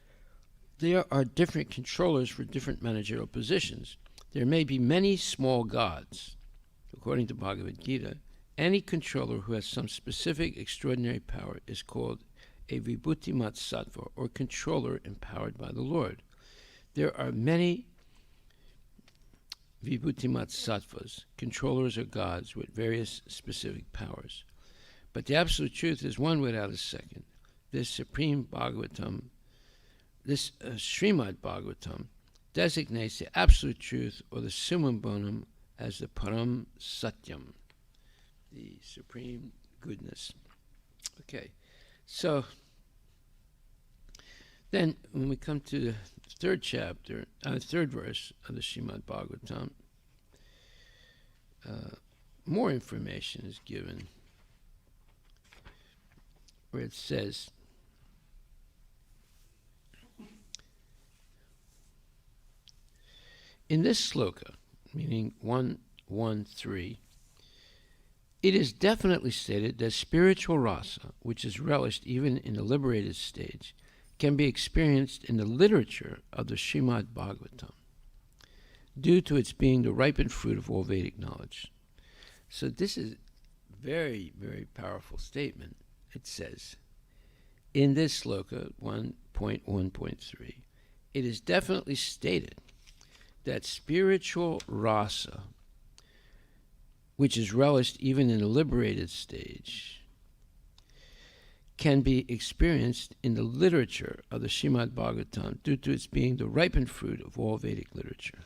there are different controllers for different managerial positions. There may be many small gods. According to Bhagavad Gita, any controller who has some specific extraordinary power is called a Vibhutimat Sattva, or controller empowered by the Lord. There are many Vibhutimat Sattvas, controllers or gods with various specific powers. But the absolute truth is one without a second. This Supreme Bhagavatam, this Srimad Bhagavatam, designates the absolute truth, or the summum bonum, as the Param Satyam, the supreme goodness. Okay, so then when we come to the third chapter, third verse of the Srimad Bhagavatam, more information is given, where it says, in this sloka, meaning 113, it is definitely stated that spiritual rasa, which is relished even in the liberated stage, can be experienced in the literature of the Srimad Bhagavatam, due to its being the ripened fruit of all Vedic knowledge. So this is a very, very powerful statement. It says, in this sloka 1.1.3, it is definitely stated that spiritual rasa, which is relished even in the liberated stage, can be experienced in the literature of the Srimad Bhagavatam due to its being the ripened fruit of all Vedic literature.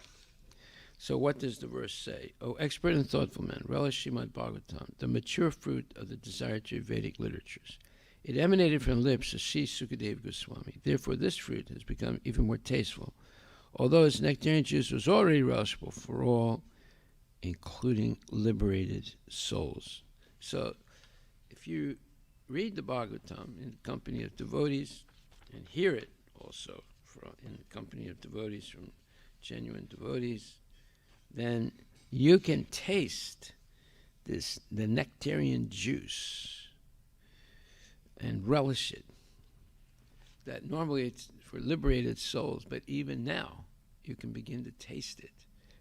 So what does the verse say? O expert and thoughtful men, relish Srimad Bhagavatam, the mature fruit of the desiratory Vedic literatures. It emanated from the lips of Sri Sukadeva Goswami. Therefore this fruit has become even more tasteful, although its nectarian juice was already relishable for all, including liberated souls. So if you read the Bhagavatam in the company of devotees, and hear it also in the company of devotees from genuine devotees, then you can taste the nectarian juice and relish it. That normally it's for liberated souls, but even now you can begin to taste it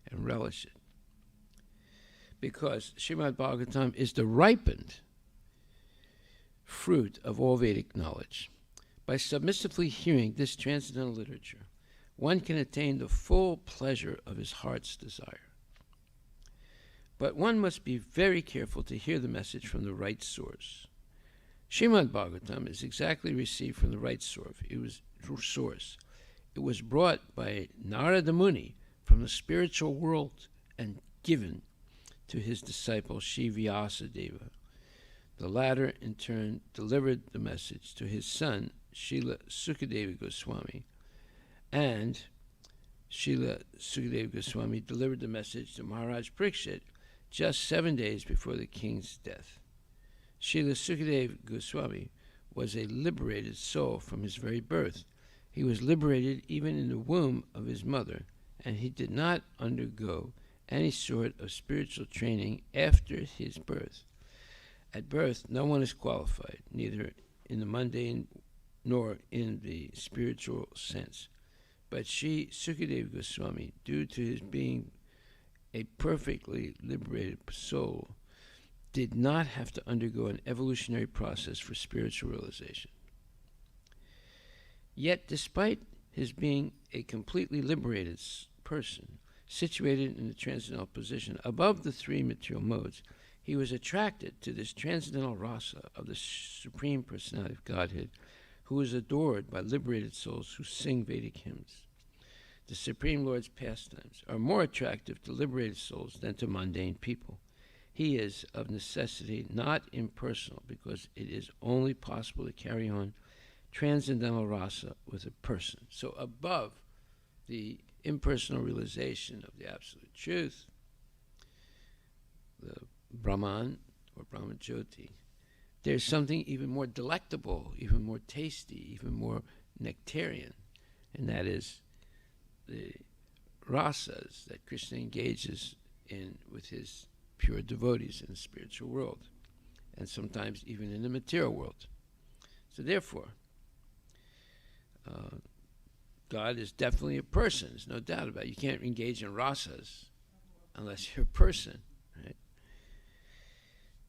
and relish it. Because Srimad Bhagavatam is the ripened fruit of all Vedic knowledge. By submissively hearing this transcendental literature, one can attain the full pleasure of his heart's desire. But one must be very careful to hear the message from the right source. Srimad Bhagavatam is exactly received from the right source. It was brought by Narada Muni from the spiritual world and given to his disciple Shri Vyasadeva. The latter, in turn, delivered the message to his son, Srila Sukadeva Goswami, and Srila Sukadeva Goswami delivered the message to Maharaj Parikshit just 7 days before the king's death. Srila Sukadeva Goswami was a liberated soul from his very birth. He was liberated even in the womb of his mother, and he did not undergo any sort of spiritual training after his birth. At birth, no one is qualified, neither in the mundane nor in the spiritual sense. But Sri Sukadeva Goswami, due to his being a perfectly liberated soul, did not have to undergo an evolutionary process for spiritual realization. Yet, despite his being a completely liberated person, situated in the transcendental position above the three material modes, he was attracted to this transcendental rasa of the Supreme Personality of Godhead, who is adored by liberated souls who sing Vedic hymns. The Supreme Lord's pastimes are more attractive to liberated souls than to mundane people. He is of necessity not impersonal, because it is only possible to carry on transcendental rasa with a person. So above the impersonal realization of the absolute truth, the Brahman or Brahma Jyoti, there's something even more delectable, even more tasty, even more nectarian, and that is the rasas that Krishna engages in with his pure devotees in the spiritual world, and sometimes even in the material world. So therefore, God is definitely a person. There's no doubt about it. You can't engage in rasas unless you're a person, right?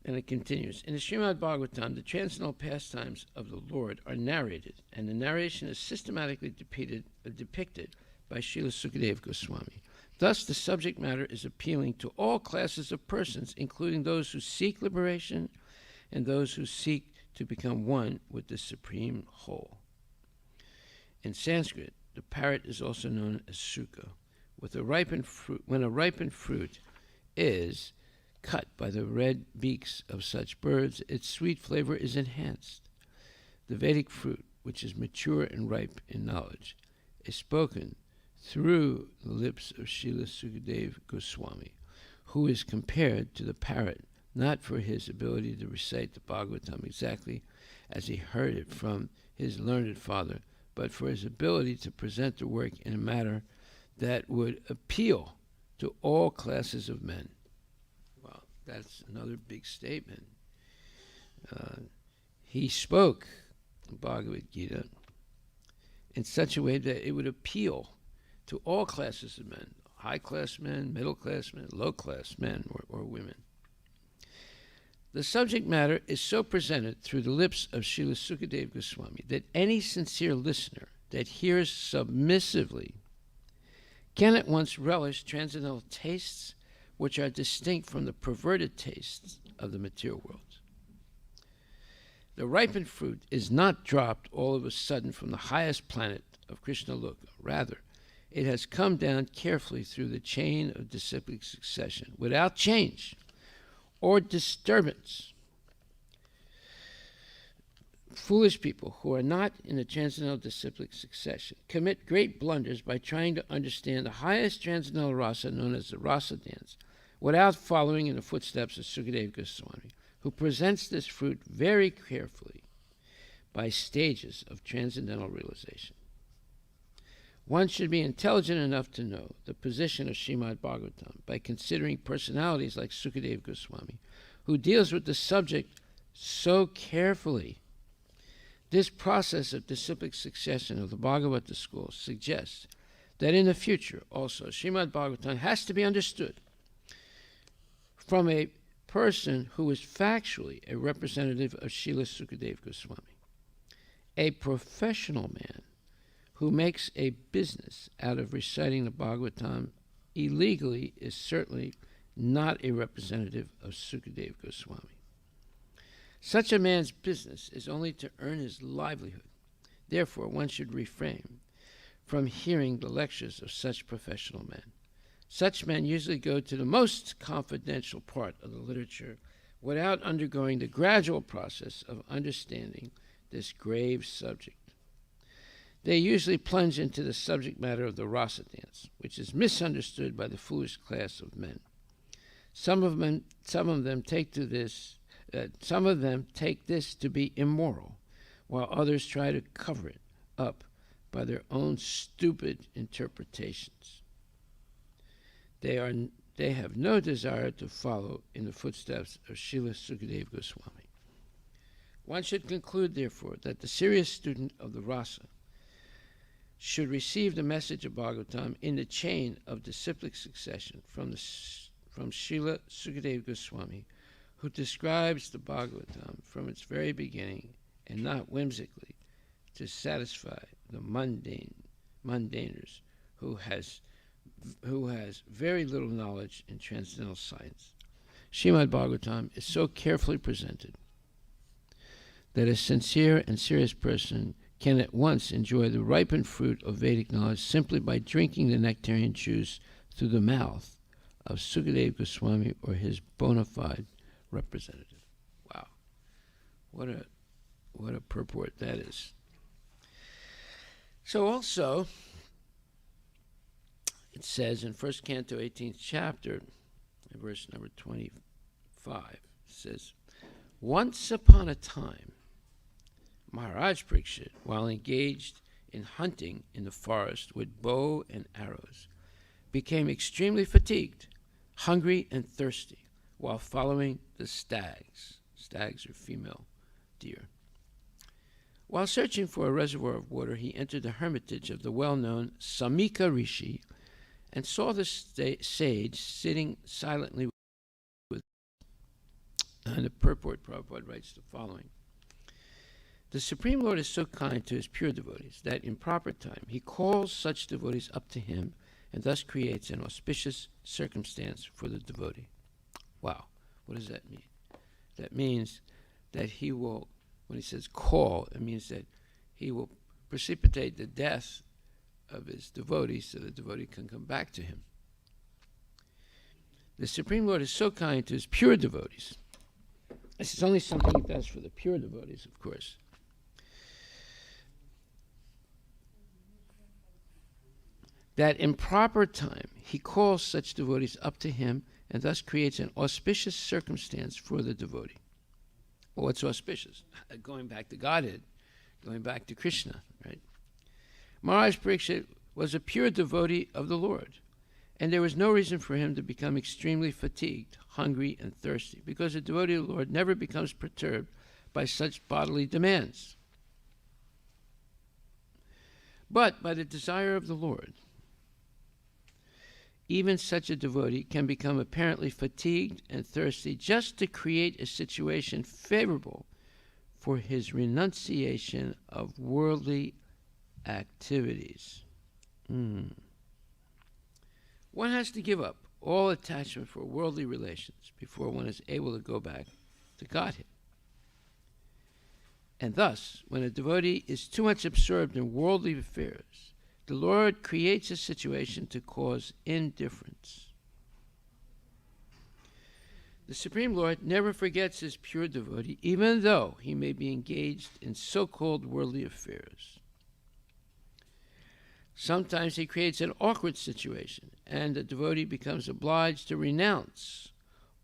And it continues. In the Srimad Bhagavatam, the transcendental pastimes of the Lord are narrated, and the narration is systematically depicted by Srila Sukadeva Goswami. Thus, the subject matter is appealing to all classes of persons, including those who seek liberation and those who seek to become one with the Supreme Whole. In Sanskrit, the parrot is also known as suka. When a ripened fruit is cut by the red beaks of such birds, its sweet flavor is enhanced. The Vedic fruit, which is mature and ripe in knowledge, is spoken through the lips of Srila Sukadeva Goswami, who is compared to the parrot not for his ability to recite the Bhagavatam exactly as he heard it from his learned father, but for his ability to present the work in a manner that would appeal to all classes of men. Well, that's another big statement. He spoke the Bhagavad Gita in such a way that it would appeal to all classes of men, high-class men, middle-class men, low-class men or women. The subject matter is so presented through the lips of Srila Sukadeva Goswami that any sincere listener that hears submissively can at once relish transcendental tastes which are distinct from the perverted tastes of the material world. The ripened fruit is not dropped all of a sudden from the highest planet of Krishna Loka. Rather, it has come down carefully through the chain of disciplic succession without change or disturbance. Foolish people who are not in the transcendental disciplic succession commit great blunders by trying to understand the highest transcendental rasa known as the rasa dance without following in the footsteps of Sukadeva Goswami, who presents this fruit very carefully by stages of transcendental realization. One should be intelligent enough to know the position of Srimad Bhagavatam by considering personalities like Sukadeva Goswami, who deals with the subject so carefully. This process of disciplic succession of the Bhagavata school suggests that in the future also Srimad Bhagavatam has to be understood from a person who is factually a representative of Srila Sukadeva Goswami. A professional man who makes a business out of reciting the Bhagavatam illegally is certainly not a representative of Sukadeva Goswami. Such a man's business is only to earn his livelihood. Therefore, one should refrain from hearing the lectures of such professional men. Such men usually go to the most confidential part of the literature without undergoing the gradual process of understanding this grave subject. They usually plunge into the subject matter of the rasa dance, which is misunderstood by the foolish class of men. Some of them take this to be immoral, while others try to cover it up by their own stupid interpretations. They have no desire to follow in the footsteps of Srila Sukadeva Goswami. One should conclude, therefore, that the serious student of the rasa should receive the message of Bhagavatam in the chain of disciplic succession from Srila Sukadeva Goswami, who describes the Bhagavatam from its very beginning and not whimsically to satisfy the mundaners who has very little knowledge in transcendental science. Srimad Bhagavatam is so carefully presented that a sincere and serious person can at once enjoy the ripened fruit of Vedic knowledge simply by drinking the nectarian juice through the mouth of Sukadeva Goswami or his bona fide representative. Wow. What a purport that is. So also, it says in 1st Canto, 18th chapter, verse number 25, it says, once upon a time, Maharaj Parikshit, while engaged in hunting in the forest with bow and arrows, became extremely fatigued, hungry and thirsty, while following the stags. Stags are female deer. While searching for a reservoir of water, he entered the hermitage of the well-known Samika Rishi and saw the sage sitting silently with. And the purport, Prabhupada writes the following. The Supreme Lord is so kind to his pure devotees that in proper time he calls such devotees up to him and thus creates an auspicious circumstance for the devotee. Wow, what does that mean? That means that he will, when he says call, it means that he will precipitate the death of his devotee so the devotee can come back to him. The Supreme Lord is so kind to his pure devotees. This is only something he does for the pure devotees, of course. That in proper time he calls such devotees up to him and thus creates an auspicious circumstance for the devotee. Well, what's auspicious? Going back to Godhead, going back to Krishna, right? Maharaj Parikshit was a pure devotee of the Lord, and there was no reason for him to become extremely fatigued, hungry, and thirsty, because a devotee of the Lord never becomes perturbed by such bodily demands. But by the desire of the Lord, even such a devotee can become apparently fatigued and thirsty just to create a situation favorable for his renunciation of worldly activities. One has to give up all attachment for worldly relations before one is able to go back to Godhead. And thus, when a devotee is too much absorbed in worldly affairs, the Lord creates a situation to cause indifference. The Supreme Lord never forgets his pure devotee, even though he may be engaged in so-called worldly affairs. Sometimes he creates an awkward situation, and the devotee becomes obliged to renounce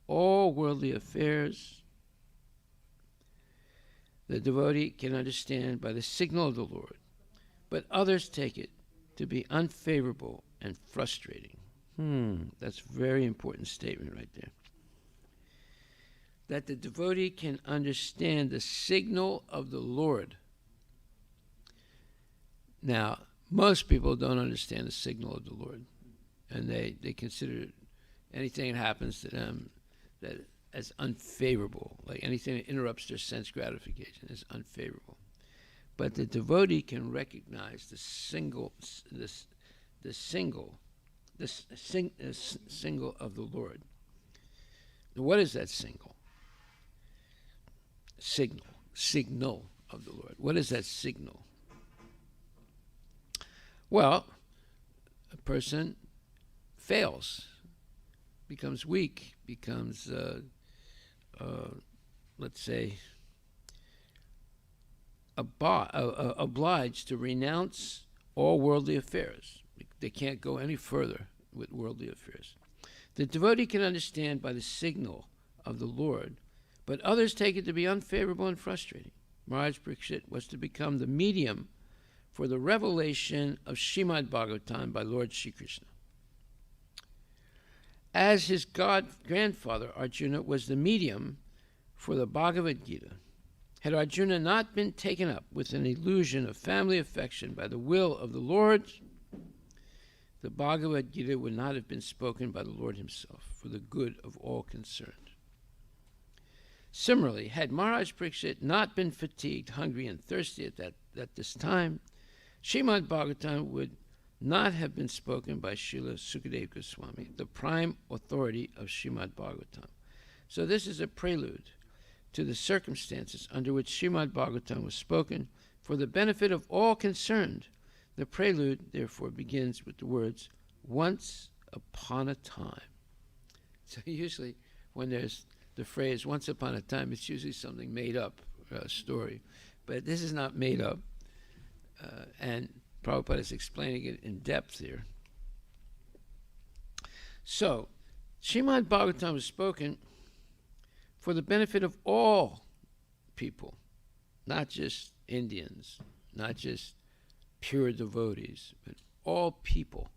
all worldly affairs. The devotee can understand by the signal of the Lord, but others take it to be unfavorable and frustrating. That's a very important statement right there. That the devotee can understand the signal of the Lord. Now, most people don't understand the signal of the Lord, and they consider anything that happens to them that as unfavorable, like anything that interrupts their sense gratification is unfavorable. But the devotee can recognize the single of the Lord. Now, what is that single? Signal of the Lord. What is that signal? Well, a person fails, becomes weak, becomes, let's say, obliged to renounce all worldly affairs. They can't go any further with worldly affairs. The devotee can understand by the signal of the Lord, but others take it to be unfavorable and frustrating. Maharaj Parikshit was to become the medium for the revelation of Srimad Bhagavatam by Lord Shri Krishna. As his grandfather, Arjuna, was the medium for the Bhagavad Gita, had Arjuna not been taken up with an illusion of family affection by the will of the Lord, the Bhagavad Gita would not have been spoken by the Lord himself for the good of all concerned. Similarly, had Maharaj Parikshit not been fatigued, hungry, and thirsty at this time, Srimad Bhagavatam would not have been spoken by Srila Sukadeva Goswami, the prime authority of Srimad Bhagavatam. So this is a prelude to the circumstances under which Srimad Bhagavatam was spoken for the benefit of all concerned. The prelude, therefore, begins with the words, once upon a time. So usually when there's the phrase once upon a time, it's usually something made up, story. But this is not made up. And Prabhupada is explaining it in depth here. So, Srimad Bhagavatam was spoken for the benefit of all people, not just Indians, not just pure devotees, but all people.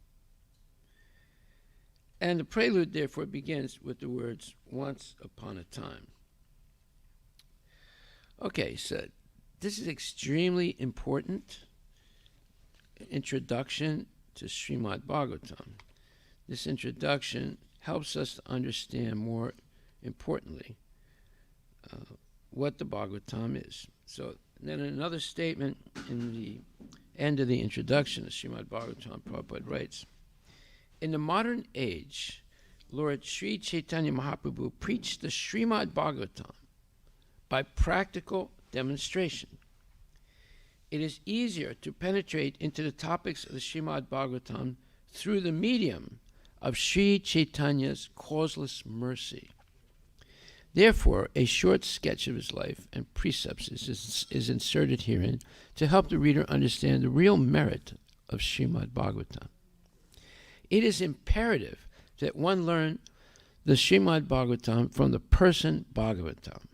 And the prelude, therefore, begins with the words, once upon a time. Okay, so this is extremely important introduction to Srimad Bhagavatam. This introduction helps us to understand more importantly what the Bhagavatam is. So then another statement in the end of the introduction to Srimad Bhagavatam, Prabhupada writes, in the modern age, Lord Sri Chaitanya Mahaprabhu preached the Srimad Bhagavatam by practical demonstration. It is easier to penetrate into the topics of the Srimad Bhagavatam through the medium of Sri Chaitanya's causeless mercy. Therefore, a short sketch of his life and precepts is inserted herein to help the reader understand the real merit of Srimad Bhagavatam. It is imperative that one learn the Srimad Bhagavatam from the person Bhagavatam.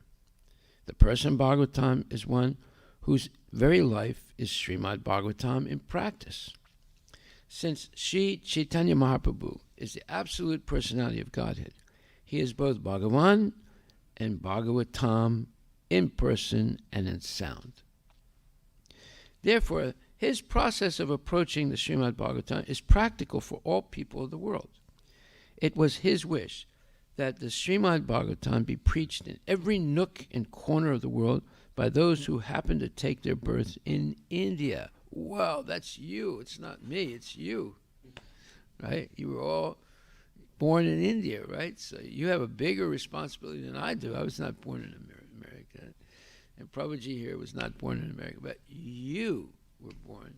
The person Bhagavatam is one whose very life is Srimad Bhagavatam in practice. Since Sri Chaitanya Mahaprabhu is the absolute personality of Godhead, he is both Bhagavan and Bhagavatam in person and in sound. Therefore, his process of approaching the Srimad Bhagavatam is practical for all people of the world. It was his wish that the Srimad Bhagavatam be preached in every nook and corner of the world by those who happen to take their birth in India. Wow, that's you. It's not me, it's you. Right? You were all born in India, right? So you have a bigger responsibility than I do. I was not born in America. And Prabhuji here was not born in America. But you were born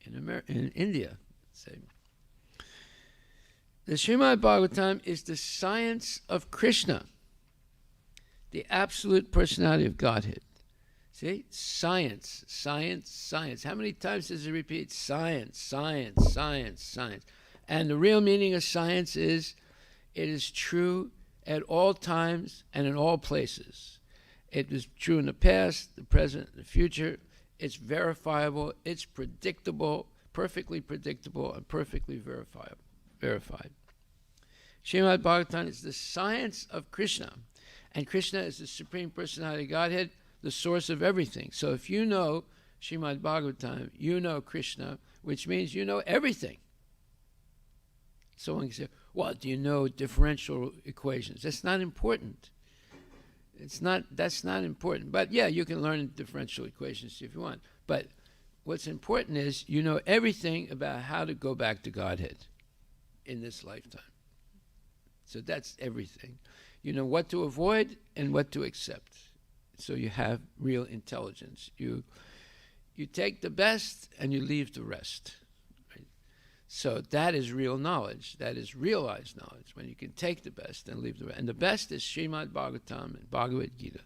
in India. Say. The Srimad Bhagavatam is the science of Krishna, the absolute personality of Godhead. See? Science, science, science. How many times does it repeat? Science, science, science, science. And the real meaning of science is it is true at all times and in all places. It is true in the past, the present, and the future. It's verifiable, it's predictable, perfectly predictable, and perfectly verified. Srimad Bhagavatam is the science of Krishna. And Krishna is the Supreme Personality of Godhead, the source of everything. So if you know Srimad Bhagavatam, you know Krishna, which means you know everything. Someone can say, well, do you know differential equations? That's not important. That's not important. But yeah, you can learn differential equations if you want. But what's important is you know everything about how to go back to Godhead in this lifetime. So that's everything. You know what to avoid and what to accept. So you have real intelligence. You take the best and you leave the rest. Right? So that is real knowledge. That is realized knowledge, when you can take the best and leave the rest. And the best is Srimad Bhagavatam and Bhagavad Gita,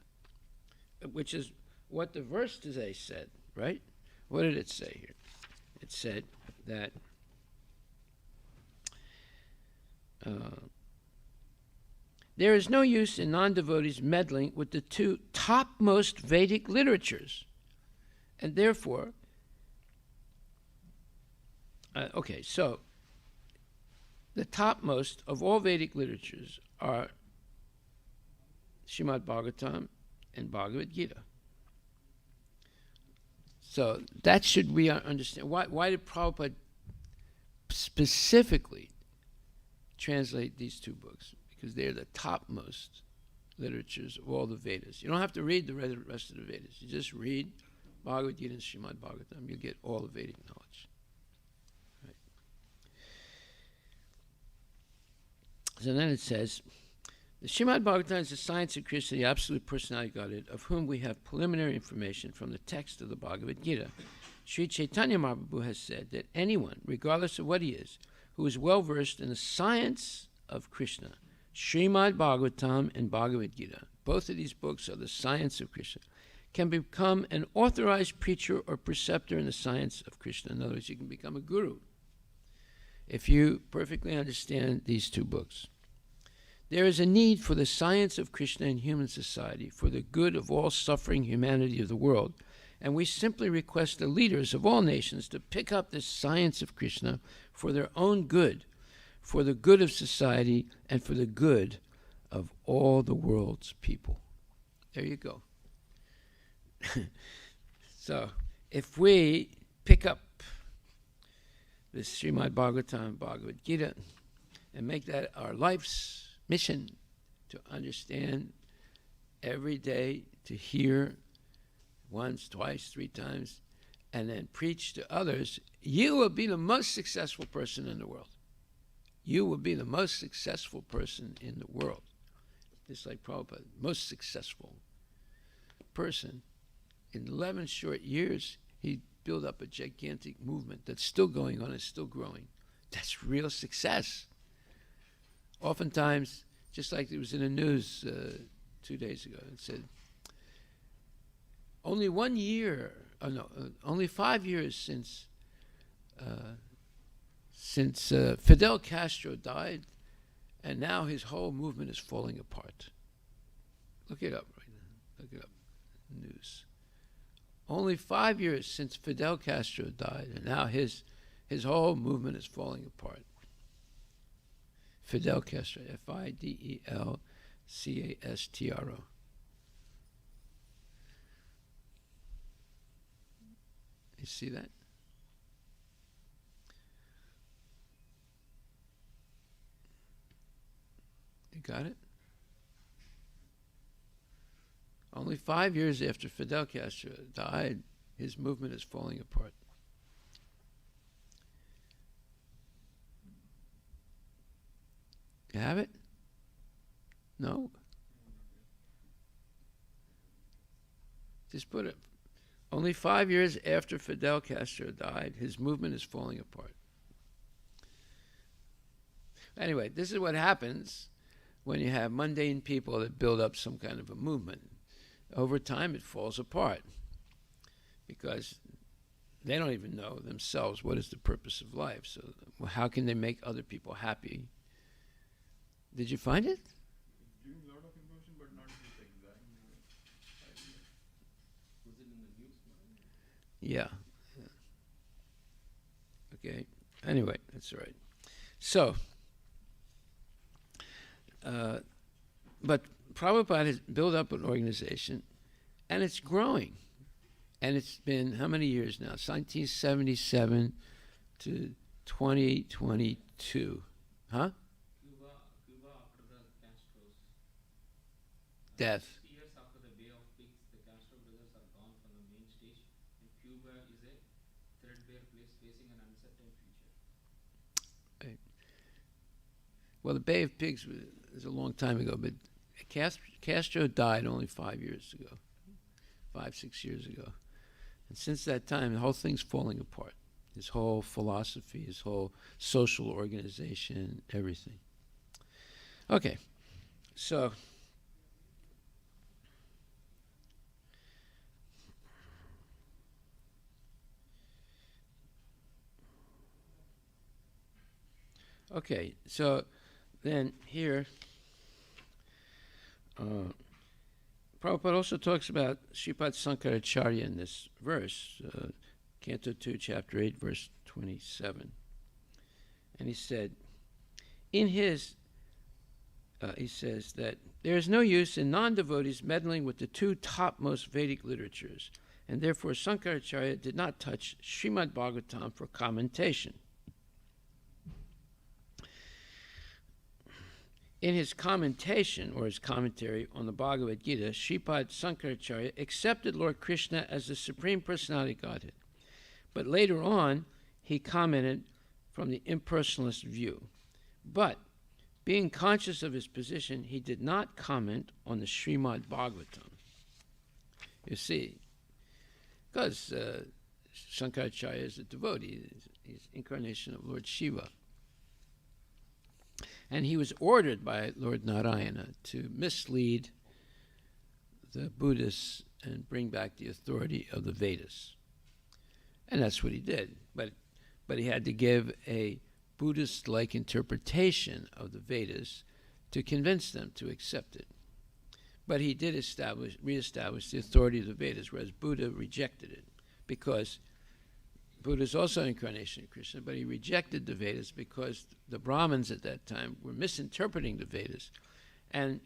which is what the verse today said, right? What did it say here? It said that there is no use in non-devotees meddling with the two topmost Vedic literatures. And therefore, so the topmost of all Vedic literatures are Srimad Bhagavatam and Bhagavad Gita. So that should we understand. Why did Prabhupada specifically translate these two books? Because they're the topmost literatures of all the Vedas. You don't have to read the rest of the Vedas. You just read Bhagavad Gita and Srimad Bhagavatam. You get all the Vedic knowledge. Right. So then it says, the Srimad Bhagavatam is the science of Krishna, the absolute personality of Godhead, of whom we have preliminary information from the text of the Bhagavad Gita. Sri Chaitanya Mahaprabhu has said that anyone, regardless of what he is, who is well versed in the science of Krishna, Srimad Bhagavatam and Bhagavad Gita, both of these books are the science of Krishna, can become an authorized preacher or preceptor in the science of Krishna. In other words, you can become a guru if you perfectly understand these two books. There is a need for the science of Krishna in human society for the good of all suffering humanity of the world, and we simply request the leaders of all nations to pick up this science of Krishna for their own good, for the good of society, and for the good of all the world's people. There you go. So, if we pick up this Srimad Bhagavatam, Bhagavad Gita, and make that our life's mission to understand every day, to hear once, twice, 3 times, and then preach to others, you will be the most successful person in the world. You will be the most successful person in the world. Just like Prabhupada, most successful person. In 11 short years, he built up a gigantic movement that's still going on and still growing. That's real success. Oftentimes, just like it was in the news 2 days ago, it said, only 5 years since Fidel Castro died, and now his whole movement is falling apart. Look it up right now. Look it up. News. Only 5 years since Fidel Castro died, and now his whole movement is falling apart. Fidel Castro, Fidelcastro. You see that? You got it? Only 5 years after Fidel Castro died, his movement is falling apart. You have it? No? Just put it. Only 5 years after Fidel Castro died, his movement is falling apart. Anyway, this is what happens when you have mundane people that build up some kind of a movement. Over time, it falls apart because they don't even know themselves what is the purpose of life. So how can they make other people happy? Did you find it? Giving a lot of information, but not this exact idea. Was it in the news? Yeah. Okay. Anyway, that's all right. So, but Prabhupada has built up an organization, and it's growing. And it's been how many years now? It's 1977 to 2022. Huh? Cuba after the Castro's Death. years after the Bay of Pigs, the Castro brothers are gone from the main stage, and Cuba is a threadbare place facing an uncertain future. Right. Well, the Bay of Pigs was a long time ago, but Castro died only 5 years ago, 5-6 years ago. And since that time, the whole thing's falling apart. His whole philosophy, his whole social organization, everything. Okay, so then here, Prabhupada also talks about Sripad Sankaracharya in this verse, Canto 2, Chapter 8, verse 27. And he said, he says that there is no use in non-devotees meddling with the 2 topmost Vedic literatures, and therefore Sankaracharya did not touch Srimad Bhagavatam for commentation. In his commentation, or his commentary on the Bhagavad Gita, Sripad Sankaracharya accepted Lord Krishna as the Supreme Personality of Godhead. But later on, he commented from the impersonalist view. But, being conscious of his position, he did not comment on the Srimad Bhagavatam. You see, because Sankaracharya is a devotee, he's incarnation of Lord Shiva. And he was ordered by Lord Narayana to mislead the Buddhists and bring back the authority of the Vedas. And that's what he did. But he had to give a Buddhist-like interpretation of the Vedas to convince them to accept it. But he did reestablish the authority of the Vedas, whereas Buddha rejected it, because Buddha is also an incarnation of Krishna, but he rejected the Vedas because the Brahmins at that time were misinterpreting the Vedas. And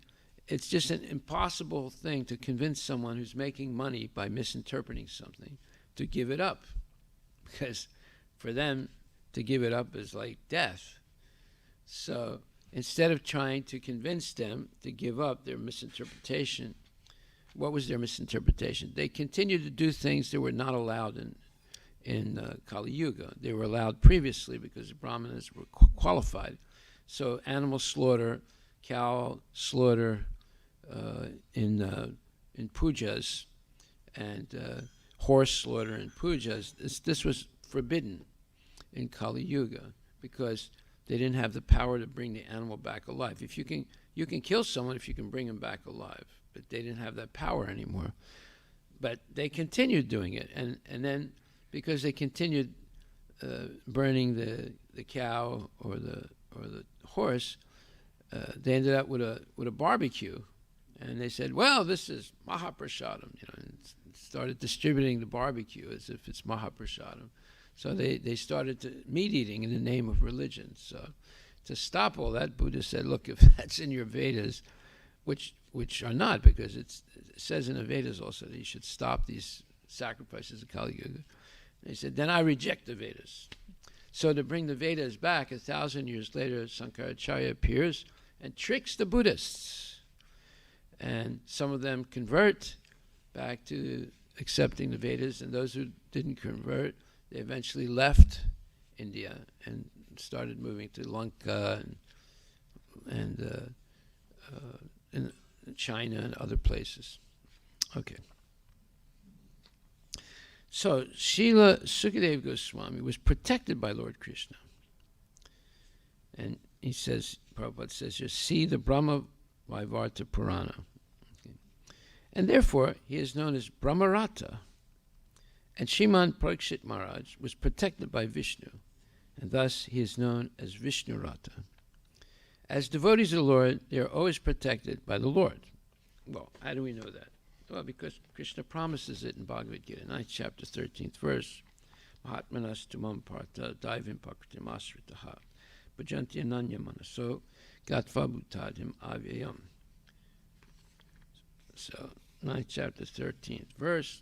it's just an impossible thing to convince someone who's making money by misinterpreting something to give it up, because for them to give it up is like death. So instead of trying to convince them to give up their misinterpretation, what was their misinterpretation? They continued to do things that were not allowed in Kali Yuga. They were allowed previously because the Brahmanas were qualified. So animal slaughter, cow slaughter in pujas, and horse slaughter in pujas, this was forbidden in Kali Yuga because they didn't have the power to bring the animal back alive. If you can kill someone if you can bring him back alive, but they didn't have that power anymore. But they continued doing it, and then because they continued burning the cow or the horse, they ended up with a barbecue, and they said, "Well, this is Mahaprasadam," and started distributing the barbecue as if it's Mahaprasadam. So they started meat eating in the name of religion. So to stop all that, Buddha said, look, if that's in your Vedas, which are not, because it says in the Vedas also that you should stop these sacrifices of Kali Yuga. And he said, then I reject the Vedas. So to bring the Vedas back, 1,000 years later, Sankaracharya appears and tricks the Buddhists. And some of them convert back to accepting the Vedas, and those who didn't convert, they eventually left India and started moving to Lanka and China and other places. Okay. So Srila Sukadeva Goswami was protected by Lord Krishna. And he says, Prabhupada says, you see the Brahma Vaivarta Purana. Okay. And therefore, he is known as Brahmarata. And Shriman Parikshit Maharaj was protected by Vishnu, and thus he is known as Vishnurata. As devotees of the Lord, they are always protected by the Lord. Well, how do we know that? Well, because Krishna promises it in Bhagavad Gita, 9th chapter, 13th verse. Mahatmanas tumam partha daivim pakritim asritaha bhajanti ananya manaso gatva bhutadim avyayam. So, 9th chapter, 13th verse.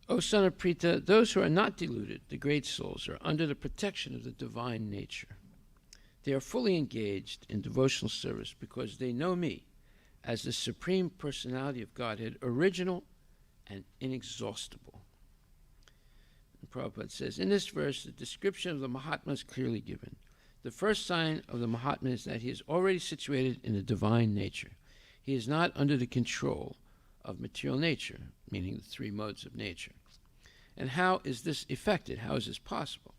O son of Prita, those who are not deluded, the great souls, are under the protection of the divine nature. They are fully engaged in devotional service because they know me as the Supreme Personality of Godhead, original and inexhaustible. And Prabhupada says, in this verse, the description of the Mahatma is clearly given. The first sign of the Mahatma is that he is already situated in the divine nature. He is not under the control of material nature, meaning the three modes of nature. And how is this effected? How is this possible?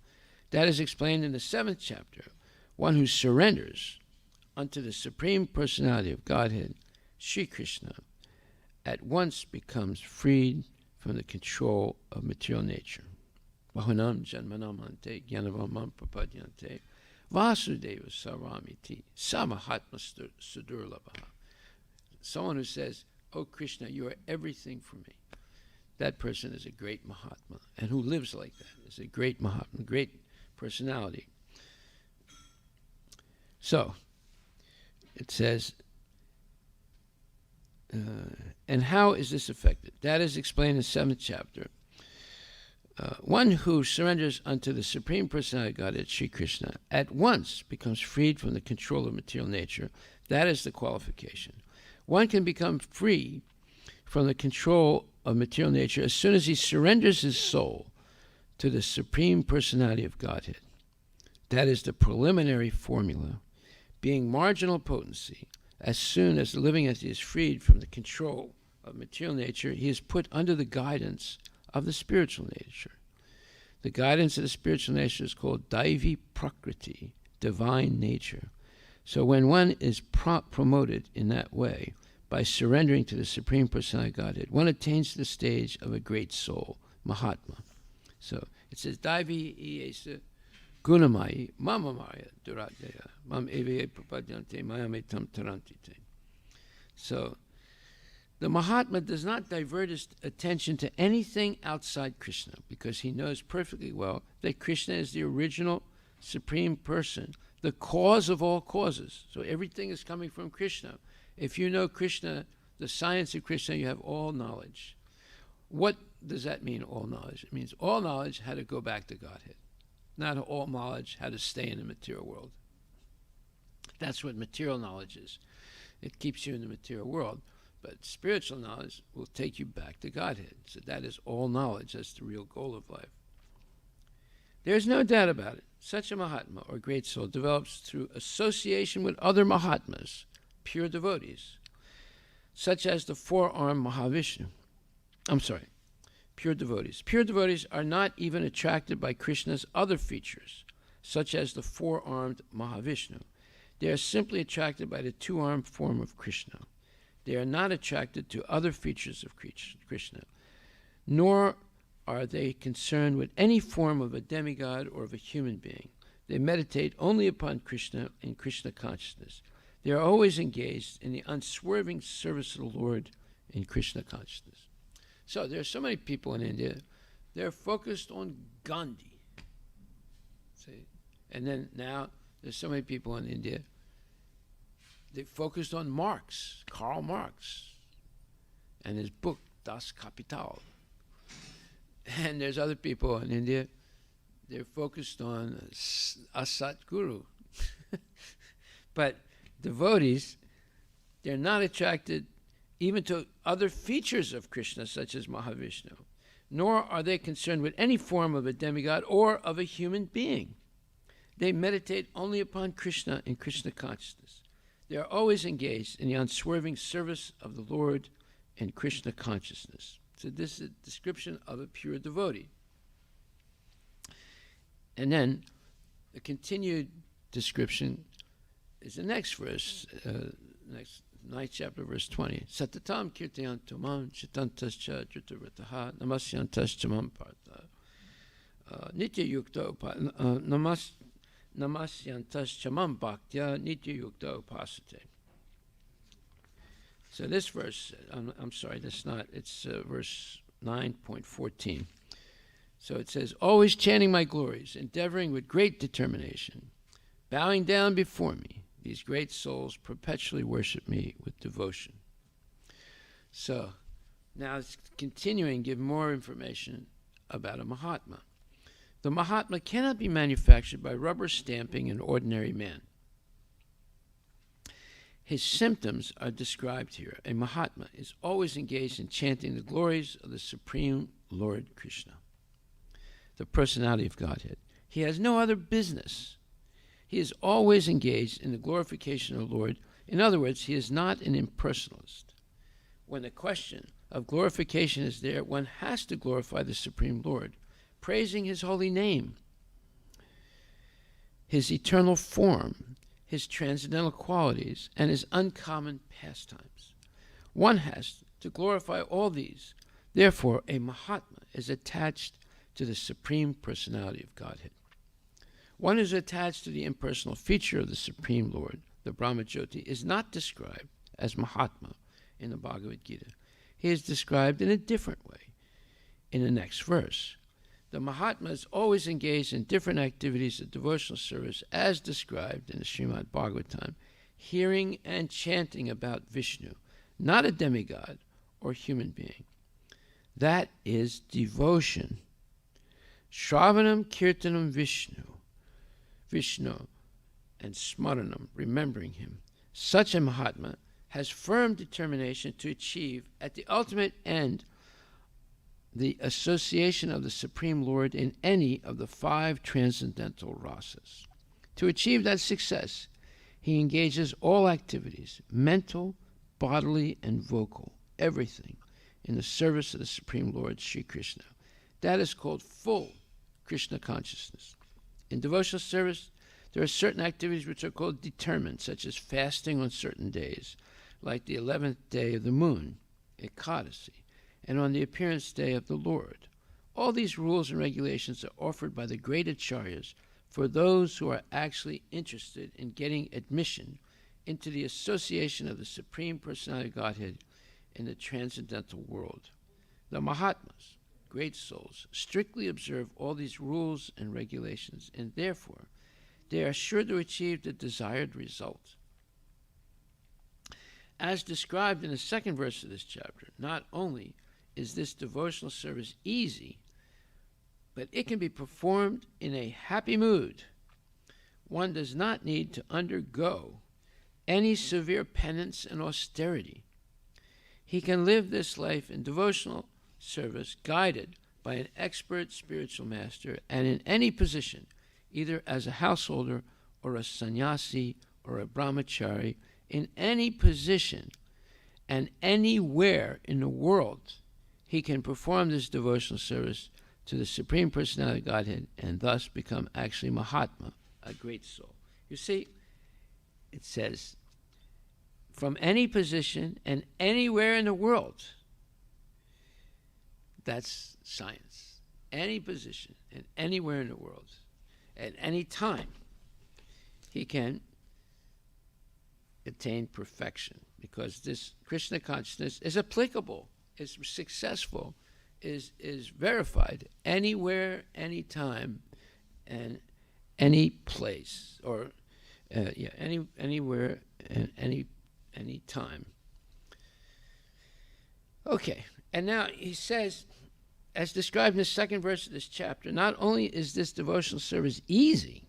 That is explained in the 7th chapter. One who surrenders unto the Supreme Personality of Godhead, Sri Krishna, at once becomes freed from the control of material nature. Vahanam janmanamante jnanavamam prapadyante Vasudeva Saramiti Samahatma Sudurlabha. Someone who says, oh Krishna, you are everything for me. That person is a great Mahatma. And who lives like that is a great Mahatma, great personality. So, it says, and how is this affected? That is explained in the 7th chapter. One who surrenders unto the Supreme Personality of Godhead, Sri Krishna, at once becomes freed from the control of material nature. That is the qualification. One can become free from the control of material nature as soon as he surrenders his soul to the Supreme Personality of Godhead. That is the preliminary formula. Being marginal potency, as soon as the living entity is freed from the control of material nature, he is put under the guidance of the spiritual nature. The guidance of the spiritual nature is called Daivi Prakriti, divine nature. So when one is promoted in that way, by surrendering to the Supreme Personality of Godhead, one attains to the stage of a great soul, Mahatma. So it says, Daivi Iyesa Gunamai Mamamaya Duradaya Mam Eve Prapadyante Mayametam Tarantite. So the Mahatma does not divert his attention to anything outside Krishna, because he knows perfectly well that Krishna is the original Supreme Person, the cause of all causes. So everything is coming from Krishna. If you know Krishna, the science of Krishna, you have all knowledge. What does that mean, all knowledge? It means all knowledge had to go back to Godhead, not all knowledge had to stay in the material world. That's what material knowledge is. It keeps you in the material world, but spiritual knowledge will take you back to Godhead. So that is all knowledge. That's the real goal of life. There's no doubt about it. Such a Mahatma, or great soul, develops through association with other Mahatmas, pure devotees, such as the four-armed Mahavishnu. Pure devotees. Pure devotees are not even attracted by Krishna's other features, such as the four-armed Mahavishnu. They are simply attracted by the two-armed form of Krishna. They are not attracted to other features of Krishna, nor are they concerned with any form of a demigod or of a human being. They meditate only upon Krishna and Krishna consciousness. They are always engaged in the unswerving service of the Lord in Krishna consciousness. So there are so many people in India, they're focused on Gandhi. See? And then now there's so many people in India, they focused on Marx, Karl Marx, and his book, Das Kapital. And there's other people in India, they're focused on Asat Guru. But devotees, they're not attracted even to other features of Krishna, such as Mahavishnu, nor are they concerned with any form of a demigod or of a human being. They meditate only upon Krishna and Krishna consciousness. They are always engaged in the unswerving service of the Lord and Krishna consciousness. So this is a description of a pure devotee. And then the continued description is the next verse, next 9th chapter, verse 20. Satatam kirtayantamam chitantascha dritavrataha namasyantascha mamparta nitya yukta namasyantascha mam bhaktya nitya yukta upasate. So this verse, I'm sorry, that's not, it's verse 9.14. So it says, always chanting my glories, endeavoring with great determination, bowing down before me, these great souls perpetually worship me with devotion. So now it's continuing to give more information about a Mahatma. The Mahatma cannot be manufactured by rubber stamping an ordinary man. His symptoms are described here. A Mahatma is always engaged in chanting the glories of the Supreme Lord Krishna, the personality of Godhead. He has no other business. He is always engaged in the glorification of the Lord. In other words, he is not an impersonalist. When the question of glorification is there, one has to glorify the Supreme Lord, praising his holy name, his eternal form, his transcendental qualities, and his uncommon pastimes. One has to glorify all these. Therefore, a Mahatma is attached to the Supreme Personality of Godhead. One who is attached to the impersonal feature of the Supreme Lord, the Brahmajyoti, is not described as Mahatma in the Bhagavad Gita. He is described in a different way in the next verse. The Mahatma is always engaged in different activities of devotional service as described in the Srimad Bhagavatam, hearing and chanting about Vishnu, not a demigod or human being. That is devotion. Shravanam Kirtanam Vishnu, and Smaranam, remembering him. Such a Mahatma has firm determination to achieve at the ultimate end the association of the Supreme Lord in any of the 5 transcendental rasas. To achieve that success, he engages all activities, mental, bodily, and vocal, everything, in the service of the Supreme Lord, Sri Krishna. That is called full Krishna consciousness. In devotional service, there are certain activities which are called determined, such as fasting on certain days, like the 11th day of the moon, Ekadasi, and on the appearance day of the Lord. All these rules and regulations are offered by the great acharyas for those who are actually interested in getting admission into the association of the Supreme Personality of Godhead in the transcendental world. The Mahatmas, great souls, strictly observe all these rules and regulations, and therefore they are sure to achieve the desired result. As described in the second verse of this chapter, not only is this devotional service easy, but it can be performed in a happy mood. One does not need to undergo any severe penance and austerity. He can live this life in devotional service guided by an expert spiritual master and in any position, either as a householder or a sannyasi or a brahmachari, in any position and anywhere in the world, he can perform this devotional service to the Supreme Personality of Godhead and thus become actually Mahatma, a great soul. You see, it says, from any position and anywhere in the world. That's science. Any position and anywhere in the world, at any time, he can attain perfection, because this Krishna consciousness is applicable, is successful, is verified anywhere, anytime, and any place, or anywhere and any time. Okay, and now he says, as described in the second verse of this chapter, not only is this devotional service easy,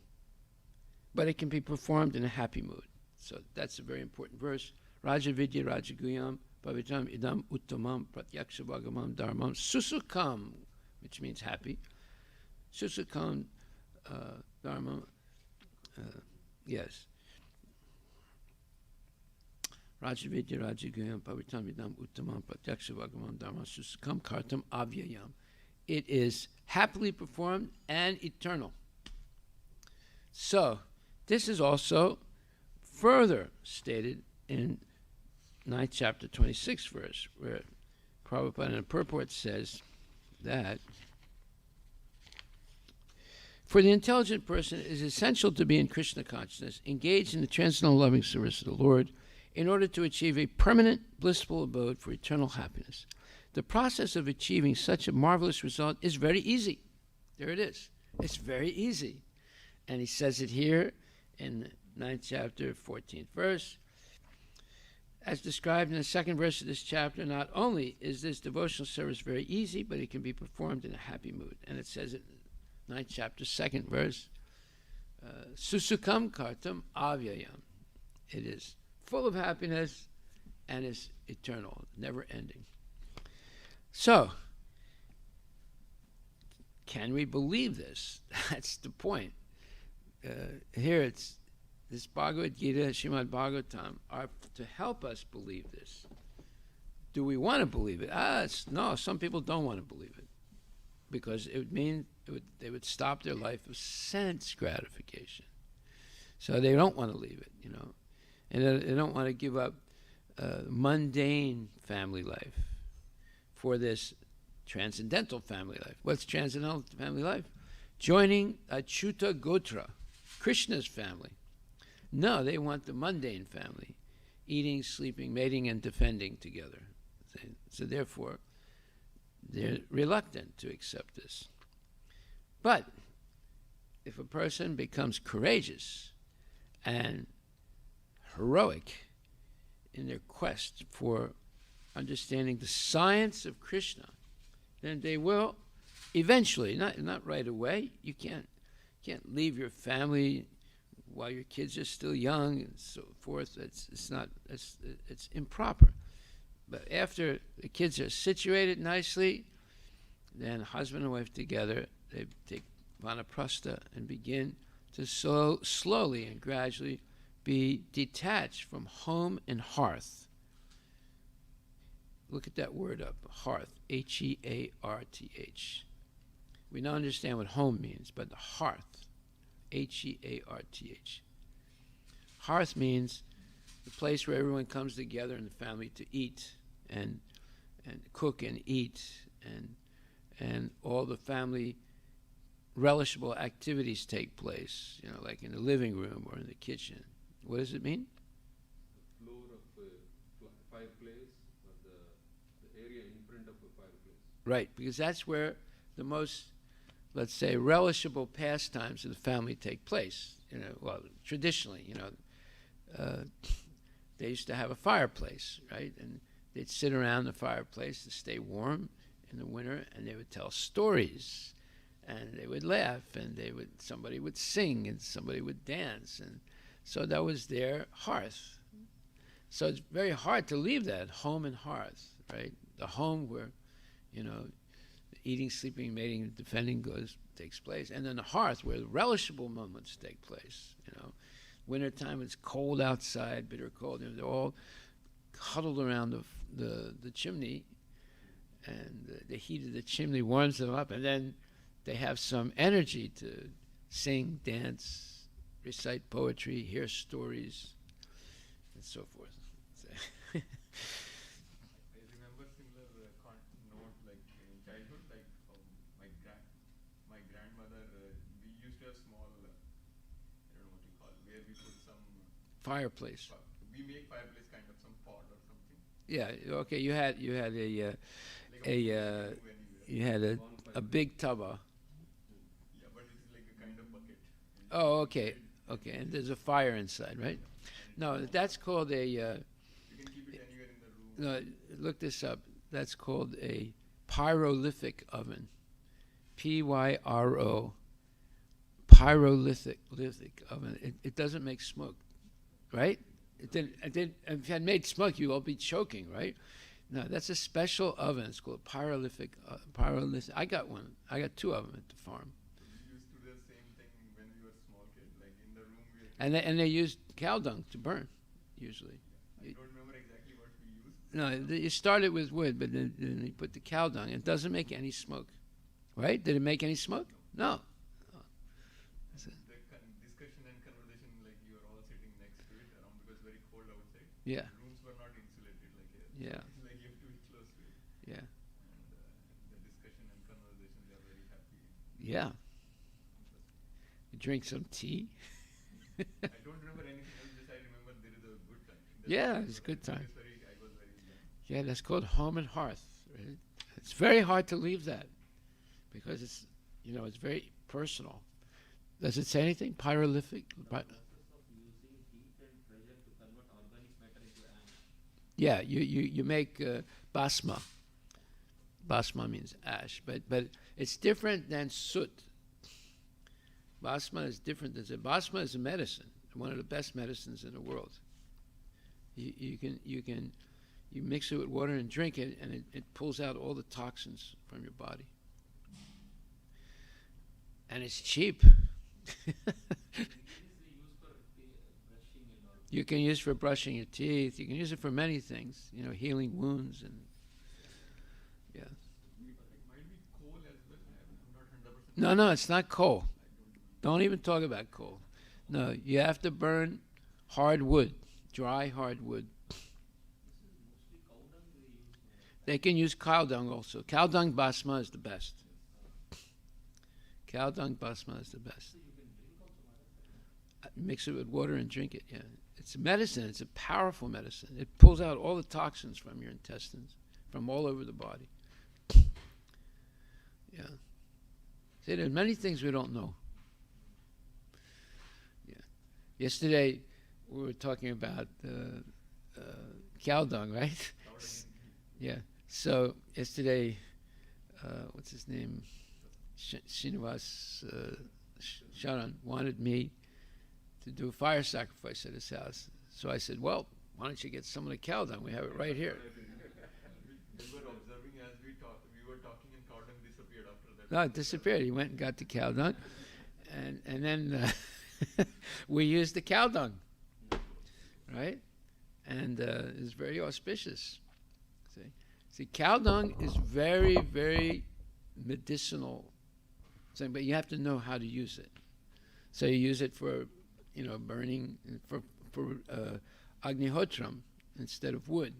but it can be performed in a happy mood. So that's a very important verse. Raja Vidya Raja Guyam Pavitam Idam Uttamam Pratyaksha Bhagamam Dharmam Susukam, which means happy. Susukam Dharmam, yes. Raja Vidya Raja Guyam Pavitam Idam Uttamam Pratyaksha Bhagamam Dharmam Susukam Kartam Avyayam. It is happily performed and eternal. So, this is also further stated in 9th chapter 26th verse, where Prabhupada in the purport says that for the intelligent person, it is essential to be in Krishna consciousness, engaged in the transcendental loving service of the Lord, in order to achieve a permanent blissful abode for eternal happiness. The process of achieving such a marvelous result is very easy. There it is. It's very easy. And he says it here in 9th chapter, 14th verse. As described in the second verse of this chapter, not only is this devotional service very easy, but it can be performed in a happy mood. And it says it in 9th chapter, 2nd verse, Susukam kartam avyayam. It is full of happiness and is eternal, never ending. So, can we believe this? That's the point. Here it's this Bhagavad Gita, Srimad Bhagavatam, are to help us believe this. Do we want to believe it? No, some people don't want to believe it, because it would mean they would stop their life of sense gratification. So they don't want to leave it, and they don't want to give up mundane family life for this transcendental family life. What's transcendental family life? Joining Achyuta Gotra, Krishna's family. No, they want the mundane family, eating, sleeping, mating, and defending together. So therefore, they're reluctant to accept this. But if a person becomes courageous and heroic in their quest for understanding the science of Krishna, then they will eventually, not right away. You can't leave your family while your kids are still young and so forth. It's improper. But after the kids are situated nicely, then husband and wife together, they take vanaprastha and begin to slowly and gradually be detached from home and hearth. Look at that word up, hearth, Hearth. We now understand what home means, but the hearth, Hearth. Hearth means the place where everyone comes together in the family to eat and cook and eat and all the family relishable activities take place, like in the living room or in the kitchen. What does it mean? Floor of a fireplace, or the area in front of a fireplace. Right, because that's where the most, let's say, relishable pastimes of the family take place. Well, traditionally, they used to have a fireplace, right? And they'd sit around the fireplace to stay warm in the winter, and they would tell stories, and they would laugh, and somebody would sing, and somebody would dance, and so that was their hearth. So it's very hard to leave that home and hearth, right? The home where, eating, sleeping, mating, defending goods takes place, and then the hearth where the relishable moments take place. Wintertime, it's cold outside, bitter cold. They're all huddled around the chimney, and the heat of the chimney warms them up, and then they have some energy to sing, dance, recite poetry, hear stories, and so forth. I remember similar note like in childhood, like my grandmother. We used to have small, I don't know what you call, where we put some Fireplace. we make fireplace kind of some pot or something. Yeah. Okay. You had a Like a pot you had a big tubba. Yeah, but it's like a kind of bucket. Oh, okay. Okay, and there's a fire inside, right? No, that's called a. You can keep it anywhere in the room. No, look this up. That's called a pyrolithic oven. Pyro. Pyrolithic oven. It doesn't make smoke, right? It didn't. If it had made smoke, you'd all be choking, right? No, that's a special oven. It's called pyrolithic. I got one. I got two of them at the farm. We used to do the same thing when we were small kids. Like in the room, we And they used cow dung to burn, usually. I don't remember exactly what we used. No, you started with wood, but then you put the cow dung. It doesn't make any smoke, right? Did it make any smoke? No. The discussion and conversation, like you were all sitting next to it around because very cold outside. Yeah. Rooms were not insulated like here. Yeah. Like you have to be close to it. Yeah. And the discussion and conversation, they are very happy. Yeah. You drink some tea. I don't remember anything else. Just I remember there is a good time. Yeah, it's a good time. I was very young. Yeah, that's called home and hearth. Right? It's very hard to leave that because it's very personal. Does it say anything? Pyrolithic? Process of using heat and pressure to convert organic matter into ash. Yeah, you make basma. Basma means ash, but it's different than soot. Basma is different than soot. Basma is a medicine, one of the best medicines in the world. You mix it with water and drink it, and it pulls out all the toxins from your body. And it's cheap. You can use for brushing your teeth. You can use it for many things. Healing wounds and yeah. It might be coal as well. I'm not 100%. No, it's not coal. Don't even talk about coal. No, you have to burn hard wood, dry hard wood. They can use cow dung also. Cow dung basma is the best. Cow dung basma is the best. Mix it with water and drink it, yeah. It's a medicine. It's a powerful medicine. It pulls out all the toxins from your intestines, from all over the body. Yeah. See, there's many things we don't know. Yeah. Yesterday, we were talking about cow dung, right? Yeah. So yesterday, what's his name? Srinivas Sharan wanted me to do a fire sacrifice at his house. So I said, well, why don't you get some of the cow dung? We have it right here. We were observing as we were talking, and cow dung disappeared after that. No, it disappeared. He went and got the cow dung. And then we used the cow dung, right? And it's very auspicious. See, cow dung is very, very medicinal So, but you have to know how to use it. So you use it for, burning for Agnihotram instead of wood.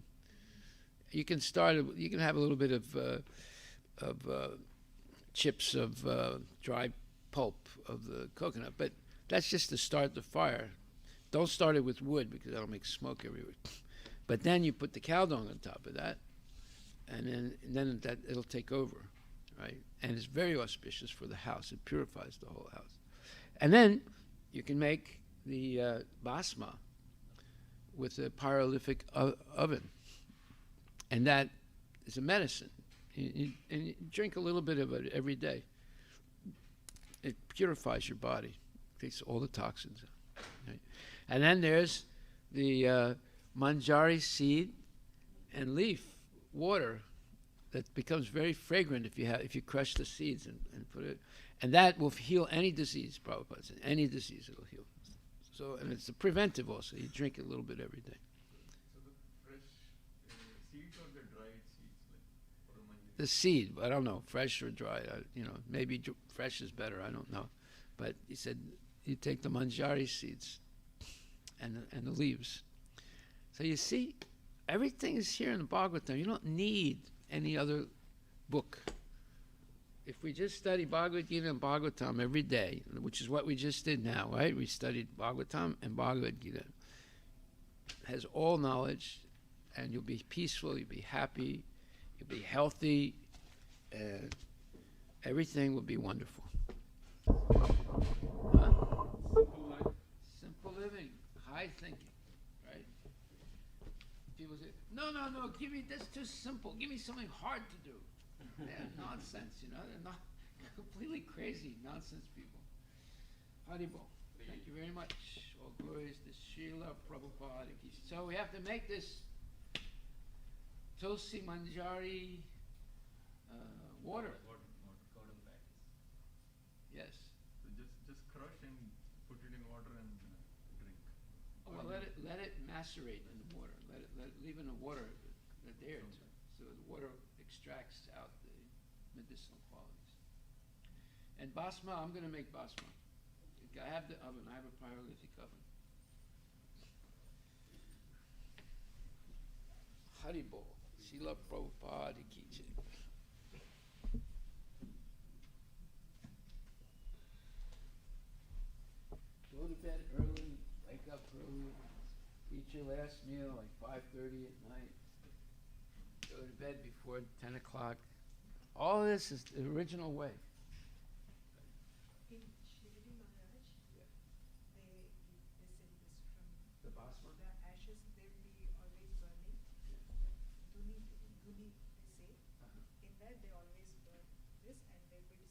You can start. You can have a little bit of chips of dry pulp of the coconut, but that's just to start the fire. Don't start it with wood because that'll make smoke everywhere. But then you put the cow dung on top of that, and then that it'll take over, right? And it's very auspicious for the house. It purifies the whole house. And then you can make the basma with a pyrolytic oven, and that is a medicine. And you drink a little bit of it every day. It purifies your body, takes all the toxins out. Right? And then there's the manjari seed and leaf water that becomes very fragrant if you crush the seeds and put it, and that will heal any disease. Prabhupada said, any disease it'll heal. So, and it's a preventive also. You drink it a little bit every day. So the fresh seeds or the dried seeds, like for a manjari? The seed, I don't know, fresh or dry. Maybe fresh is better. I don't know, but he said you take the manjari seeds and the leaves. So you see, everything is here in the Bhagavatam. You don't need any other book. If we just study Bhagavad Gita and Bhagavatam every day, which is what we just did now, right? We studied Bhagavatam and Bhagavad Gita. It has all knowledge, and you'll be peaceful, you'll be happy, you'll be healthy, and everything will be wonderful. Huh? Simple living, high thinking, right? People say, no, give me, that's too simple. Give me something hard to do. They're nonsense, they're not completely crazy, nonsense people. Haribol, thank you very much. All glories to Srila Prabhupada. So we have to make this Tulsi Manjari water. What curdled practice? Yes. So just crush and put it in water and drink. Oh, well, let it macerate in the water. Let it leave in the water a day or two, so the water extracts out the medicinal qualities. And basma, I'm going to make basma. I have the oven. I have a pyrolytic oven. Haribol, Srila Prabhupada ki jai. Go to bed early, wake up early, eat your last meal like 5:30 at night. Go to bed before 10 o'clock. All this is the original way. In Shirdi Maharaj, they say this from The basma? the ashes, they will be always burning. Duni they say. In that they always burn this, and they will be